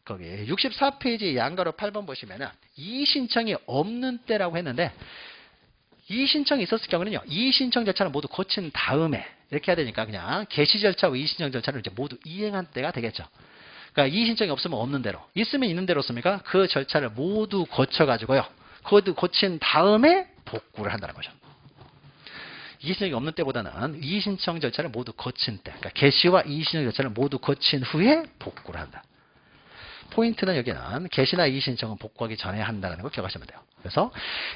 Speaker 1: 거기 64페이지 양가로 8번 보시면은 이의 신청이 없는 때라고 했는데 이의 신청이 있었을 경우는요. 이의 신청 절차를 모두 거친 다음에 이렇게 해야 되니까 그냥 게시 절차와 이의 신청 절차를 이제 모두 이행한 때가 되겠죠. 그러니까 이의 신청이 없으면 없는 대로, 있으면 있는 대로 씁니까? 그 절차를 모두 거쳐 가지고요. 모두 거친 다음에 복구를 한다는 거죠. 이의신청이 없는 때보다는 이의신청 절차를 모두 거친 때, 그러니까 개시와 이의신청 절차를 모두 거친 후에 복구를 한다. 포인트는 여기는 개시나 이의신청은 복구하기 전에 한다는 걸 기억하시면 돼요. 그래서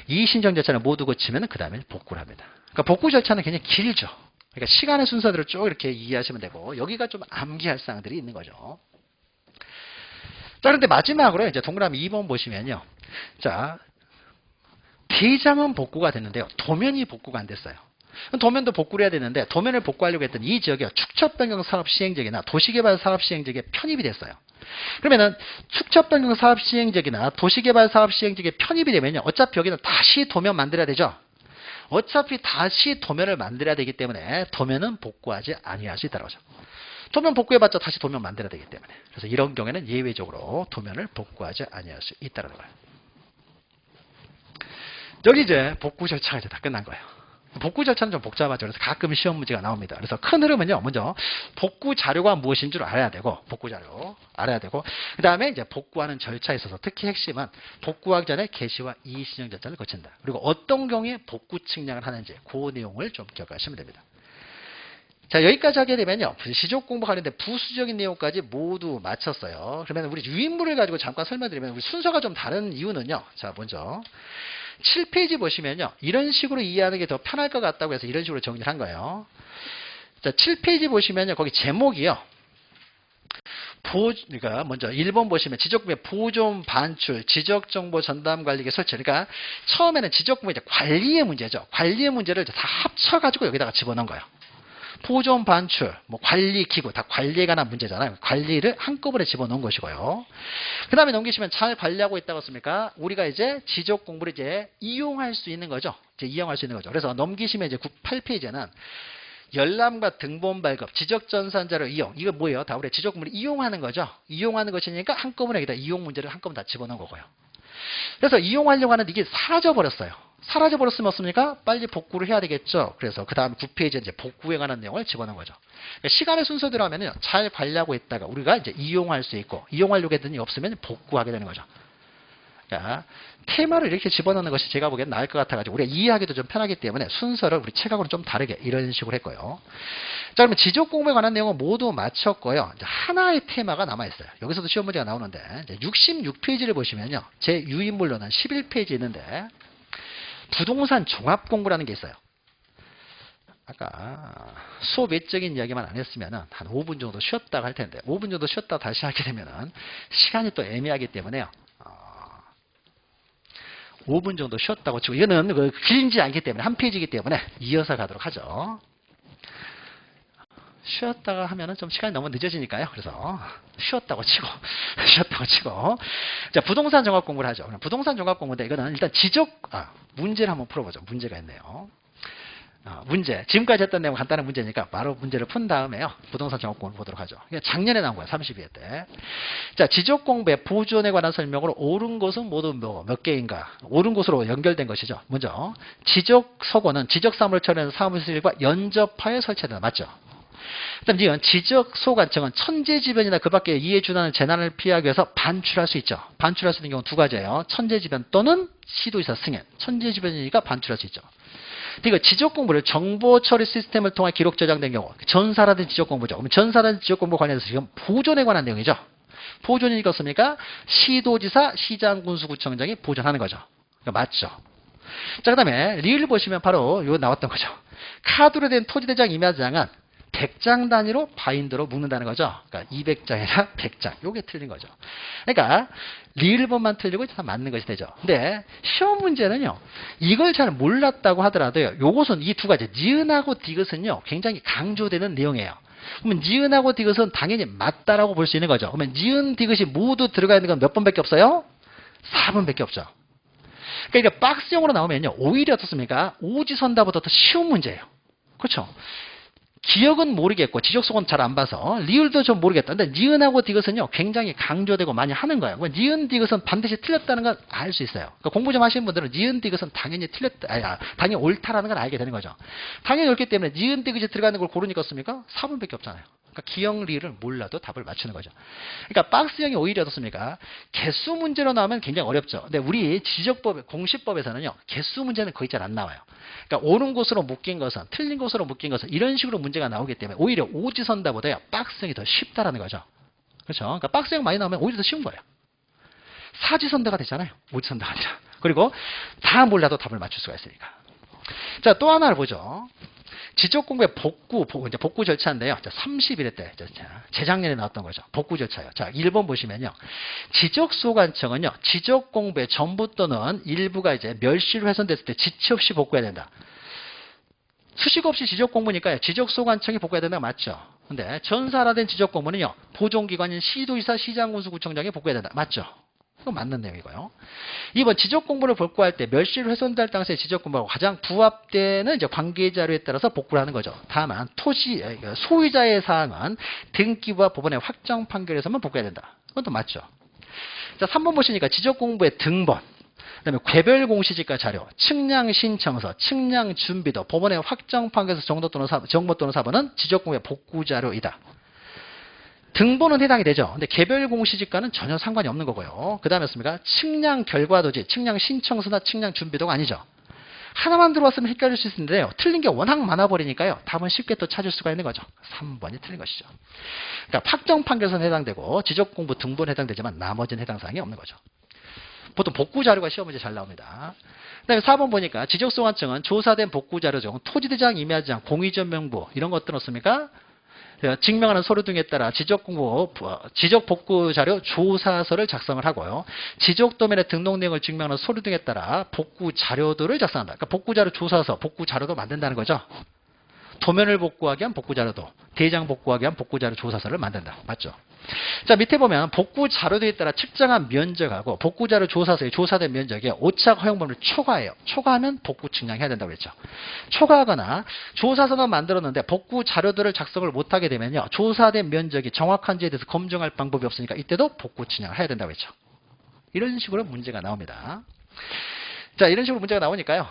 Speaker 1: 이의신청 절차를 모두 거치면 그 다음에 복구를 합니다. 그러니까 복구 절차는 굉장히 길죠. 그러니까 시간의 순서대로 쭉 이렇게 이해하시면 되고, 여기가 좀 암기할 사항들이 있는 거죠. 자, 그런데 마지막으로 이제 동그라미 2번 보시면요. 자, 대장은 복구가 됐는데요. 도면이 복구가 안 됐어요. 도면도 복구를 해야 되는데, 도면을 복구하려고 했더니 이 지역이 축척변경 사업 시행지역이나 도시개발 사업 시행지역에 편입이 됐어요. 그러면은 축척변경 사업 시행지역이나 도시개발 사업 지역에 편입이 되면요, 어차피 여기는 다시 도면 만들어야 되죠. 어차피 다시 도면을 만들어야 되기 때문에 도면은 복구하지 아니할 수 있다는 거죠. 도면 복구해봤자 다시 도면 만들어야 되기 때문에. 그래서 이런 경우에는 예외적으로 도면을 복구하지 아니할 수 있다는 거예요. 여기 이제 복구 절차가 이제 다 끝난 거예요. 복구 절차는 좀 복잡하죠. 그래서 가끔 시험 문제가 나옵니다. 그래서 큰 흐름은요, 먼저 복구 자료가 무엇인 줄 알아야 되고, 복구 자료 알아야 되고, 그 다음에 이제 복구하는 절차에 있어서 특히 핵심은 복구하기 전에 개시와 이의신청 절차를 거친다. 그리고 어떤 경우에 복구 측량을 하는지 그 내용을 좀 기억하시면 됩니다. 자, 여기까지 하게 되면요, 지적 공부 관련된 부수적인 내용까지 모두 마쳤어요. 그러면 우리 유인물을 가지고 잠깐 설명드리면, 우리 순서가 좀 다른 이유는요, 자, 먼저 7페이지 보시면요, 이런 식으로 이해하는 게 더 편할 것 같다고 해서 이런 식으로 정리를 한 거예요. 자, 7페이지 보시면요, 거기 제목이요, 그러니까 먼저 1번 보시면 지적구의 보존 반출, 지적정보 전담 관리계 설치. 그러니까 처음에는 지적구의 관리의 문제죠. 관리의 문제를 다 합쳐가지고 여기다가 집어넣은 거예요. 보존 반출, 뭐 관리 기구, 다 관리에 관한 문제잖아요. 관리를 한꺼번에 집어넣은 것이고요. 그 다음에 넘기시면 잘 관리하고 있다고 했습니까? 우리가 이제 지적 공부를 이제 이용할 수 있는 거죠. 이제 이용할 수 있는 거죠. 그래서 넘기시면 이제 8페이지에는 열람과 등본 발급, 지적전산자료 이용. 이거 뭐예요? 다 우리 지적 공부를 이용하는 거죠. 이용하는 것이니까 한꺼번에 여기다 이용 문제를 한꺼번에 다 집어넣은 거고요. 그래서 이용하려고 하는데 이게 사라져버렸어요. 사라져버렸으면 어떻습니까? 빨리 복구를 해야 되겠죠. 그래서 그 다음 9페이지에 이제 복구에 관한 내용을 집어넣은 거죠. 그러니까 시간의 순서대로 하면은 잘 관리하고 있다가 우리가 이제 이용할 수 있고, 이용하려고 했더니 없으면 복구하게 되는 거죠. 그러니까 테마를 이렇게 집어넣는 것이 제가 보기엔 나을 것 같아가지고 우리가 이해하기도 좀 편하기 때문에 순서를 우리 책하고는 좀 다르게 이런 식으로 했고요. 자, 그러면 지적 공부에 관한 내용은 모두 마쳤고요. 이제 하나의 테마가 남아있어요. 여기서도 시험 문제가 나오는데, 이제 66페이지를 보시면요, 제 유인물로는 11페이지 있는데, 부동산 종합 공부라는 게 있어요. 아까 수업 외적인 이야기만 안 했으면 한 5분 정도 쉬었다가 할 텐데, 5분 정도 쉬었다 다시 하게 되면은 시간이 또 애매하기 때문에요. 5분 정도 쉬었다고 치고, 이거는 길지 않기 때문에 한 페이지이기 때문에 이어서 가도록 하죠. 쉬었다가 하면은 좀 시간이 너무 늦어지니까요. 그래서 쉬었다고 치고 쉬었다고 치고, 자, 부동산 종합 공부를 하죠. 부동산 종합 공부인데 이거는 일단 문제를 한번 풀어보죠. 문제가 있네요. 문제. 지금까지 했던 내용 간단한 문제니까 바로 문제를 푼 다음에요, 부동산 종합 공부를 보도록 하죠. 이게 작년에 나온 거예요. 32회 때. 자, 지적 공부의 보존에 관한 설명으로 옳은 곳은 모두 몇 개인가? 옳은 곳으로 연결된 것이죠. 먼저 지적 서고는 지적 사무를 처리하는 사무실과 연접하에 설치된다. 맞죠? 그다음 지금 지적 소관청은 천재지변이나 그 밖에 이에 준하는 재난을 피하기 위해서 반출할 수 있죠. 반출할 수 있는 경우 두 가지예요. 천재지변 또는 시도의사 승인. 천재지변이니까 반출할 수 있죠. 이거 지적 공부를 정보 처리 시스템을 통해 기록 저장된 경우, 전사라든 지적 공부죠. 그러면 전사라든 지적 공부 관련해서 지금 보존에 관한 내용이죠. 보존이니까 없습니까? 시도지사, 시장, 군수구청장이 보존하는 거죠. 맞죠. 자, 그 다음에 리을 보시면 바로 이거 나왔던 거죠. 카드로 된 토지대장 임야장은 100장 단위로 바인더로 묶는다는 거죠. 그러니까 200장이나 100장. 요게 틀린 거죠. 그러니까 리을번만 틀리고 다 맞는 것이 되죠. 근데 시험 문제는요, 이걸 잘 몰랐다고 하더라도요, 요것은 이 두 가지 니은하고 디귿은요 굉장히 강조되는 내용이에요. 그러면 니은하고 디귿은 당연히 맞다라고 볼 수 있는 거죠. 그러면 니은 디귿이 모두 들어가 있는 건 몇 번밖에 없어요? 4번밖에 없죠. 그러니까 박스형으로 나오면요, 오히려 어떻습니까? 오지선다보다 더 쉬운 문제예요. 그렇죠? 기억은 모르겠고 지적속은 잘 안 봐서 리을도 좀 모르겠다. 근데 니은하고 디귿은요 굉장히 강조되고 많이 하는 거예요. 니은 디귿은 반드시 틀렸다는 걸 알 수 있어요. 그러니까 공부 좀 하시는 분들은 니은 디귿은 당연히 당연히 옳다라는 걸 알게 되는 거죠. 당연히 옳기 때문에 니은 디귿이 들어가는 걸 고르니까 없습니까? 4번밖에 없잖아요. 그러니까 기억리를 몰라도 답을 맞추는 거죠. 그러니까 박스형이 오히려 어떻습니까? 개수 문제로 나오면 굉장히 어렵죠. 근데 우리 지적법, 공식법에서는요, 개수 문제는 거의 잘 안 나와요. 그러니까 옳은 곳으로 묶인 것은, 틀린 곳으로 묶인 것은 이런 식으로 문제가 나오기 때문에 오히려 오지선다보다요, 박스형이 더 쉽다라는 거죠. 그렇죠? 그러니까 박스형 많이 나오면 오히려 더 쉬운 거예요. 사지선다가 되잖아요. 오지선다가 아니라. 그리고 다 몰라도 답을 맞출 수가 있으니까. 자, 또 하나를 보죠. 지적공부의 복구 절차인데요. 30일에 때, 재작년에 나왔던 거죠. 복구 절차요. 자, 1번 보시면요. 지적소관청은요, 지적공부의 전부 또는 일부가 이제 멸실로 훼손됐을 때 지체 없이 복구해야 된다. 수식 없이 지적공부니까요. 지적소관청이 복구해야 된다가 맞죠. 근데 전사라된 지적공부는요, 보존기관인 시도지사, 시장군수, 구청장이 복구해야 된다. 맞죠. 그거 맞는 내용이고요. 2번 지적공부를 복구할 때 멸실 훼손될 당시의 지적공부하고 가장 부합되는 이제 관계자료에 따라서 복구를 하는 거죠. 다만 소유자의 사항은 등기부와 법원의 확정 판결에서만 복구해야 된다. 그것도 맞죠. 자, 3번 보시니까 지적공부의 등본, 그다음에 개별 공시지가 자료, 측량 신청서, 측량 준비도, 법원의 확정 판결에서 정보 또는 사본은 지적공부의 복구 자료이다. 등본은 해당이 되죠. 근데 개별 공시지가는 전혀 상관이 없는 거고요. 그 다음에 습니까? 측량 결과도지, 측량 신청서나 측량 준비도가 아니죠. 하나만 들어왔으면 헷갈릴 수 있는데요. 틀린 게 워낙 많아버리니까요. 답은 쉽게 또 찾을 수가 있는 거죠. 3번이 틀린 것이죠. 그러니까 확정 판결서는 해당되고 지적공부 등본에 해당되지만 나머지는 해당 사항이 없는 거죠. 보통 복구 자료가 시험 문제 잘 나옵니다. 그 다음에 4번 보니까 지적소관청은 조사된 복구 자료 중 토지대장, 임야장, 공의전 명부 이런 것들은 없습니까? 증명하는 서류 등에 따라 지적복구 자료 조사서를 작성을 하고요. 지적도면의 등록 내용을 증명하는 서류 등에 따라 복구 자료들을 작성한다. 그러니까 복구 자료 조사서, 복구 자료도 만든다는 거죠. 도면을 복구하기 위한 복구 자료도, 대장 복구하기 위한 복구 자료 조사서를 만든다. 맞죠? 자, 밑에 보면 복구 자료들에 따라 측정한 면적하고 복구 자료 조사서에 조사된 면적에 오착 허용범위를 초과해요. 초과하면 복구 측량해야 된다고 했죠. 초과하거나 조사서는 만들었는데 복구 자료들을 작성을 못하게 되면요, 조사된 면적이 정확한지에 대해서 검증할 방법이 없으니까 이때도 복구 측량을 해야 된다고 했죠. 이런 식으로 문제가 나옵니다. 자, 이런 식으로 문제가 나오니까요.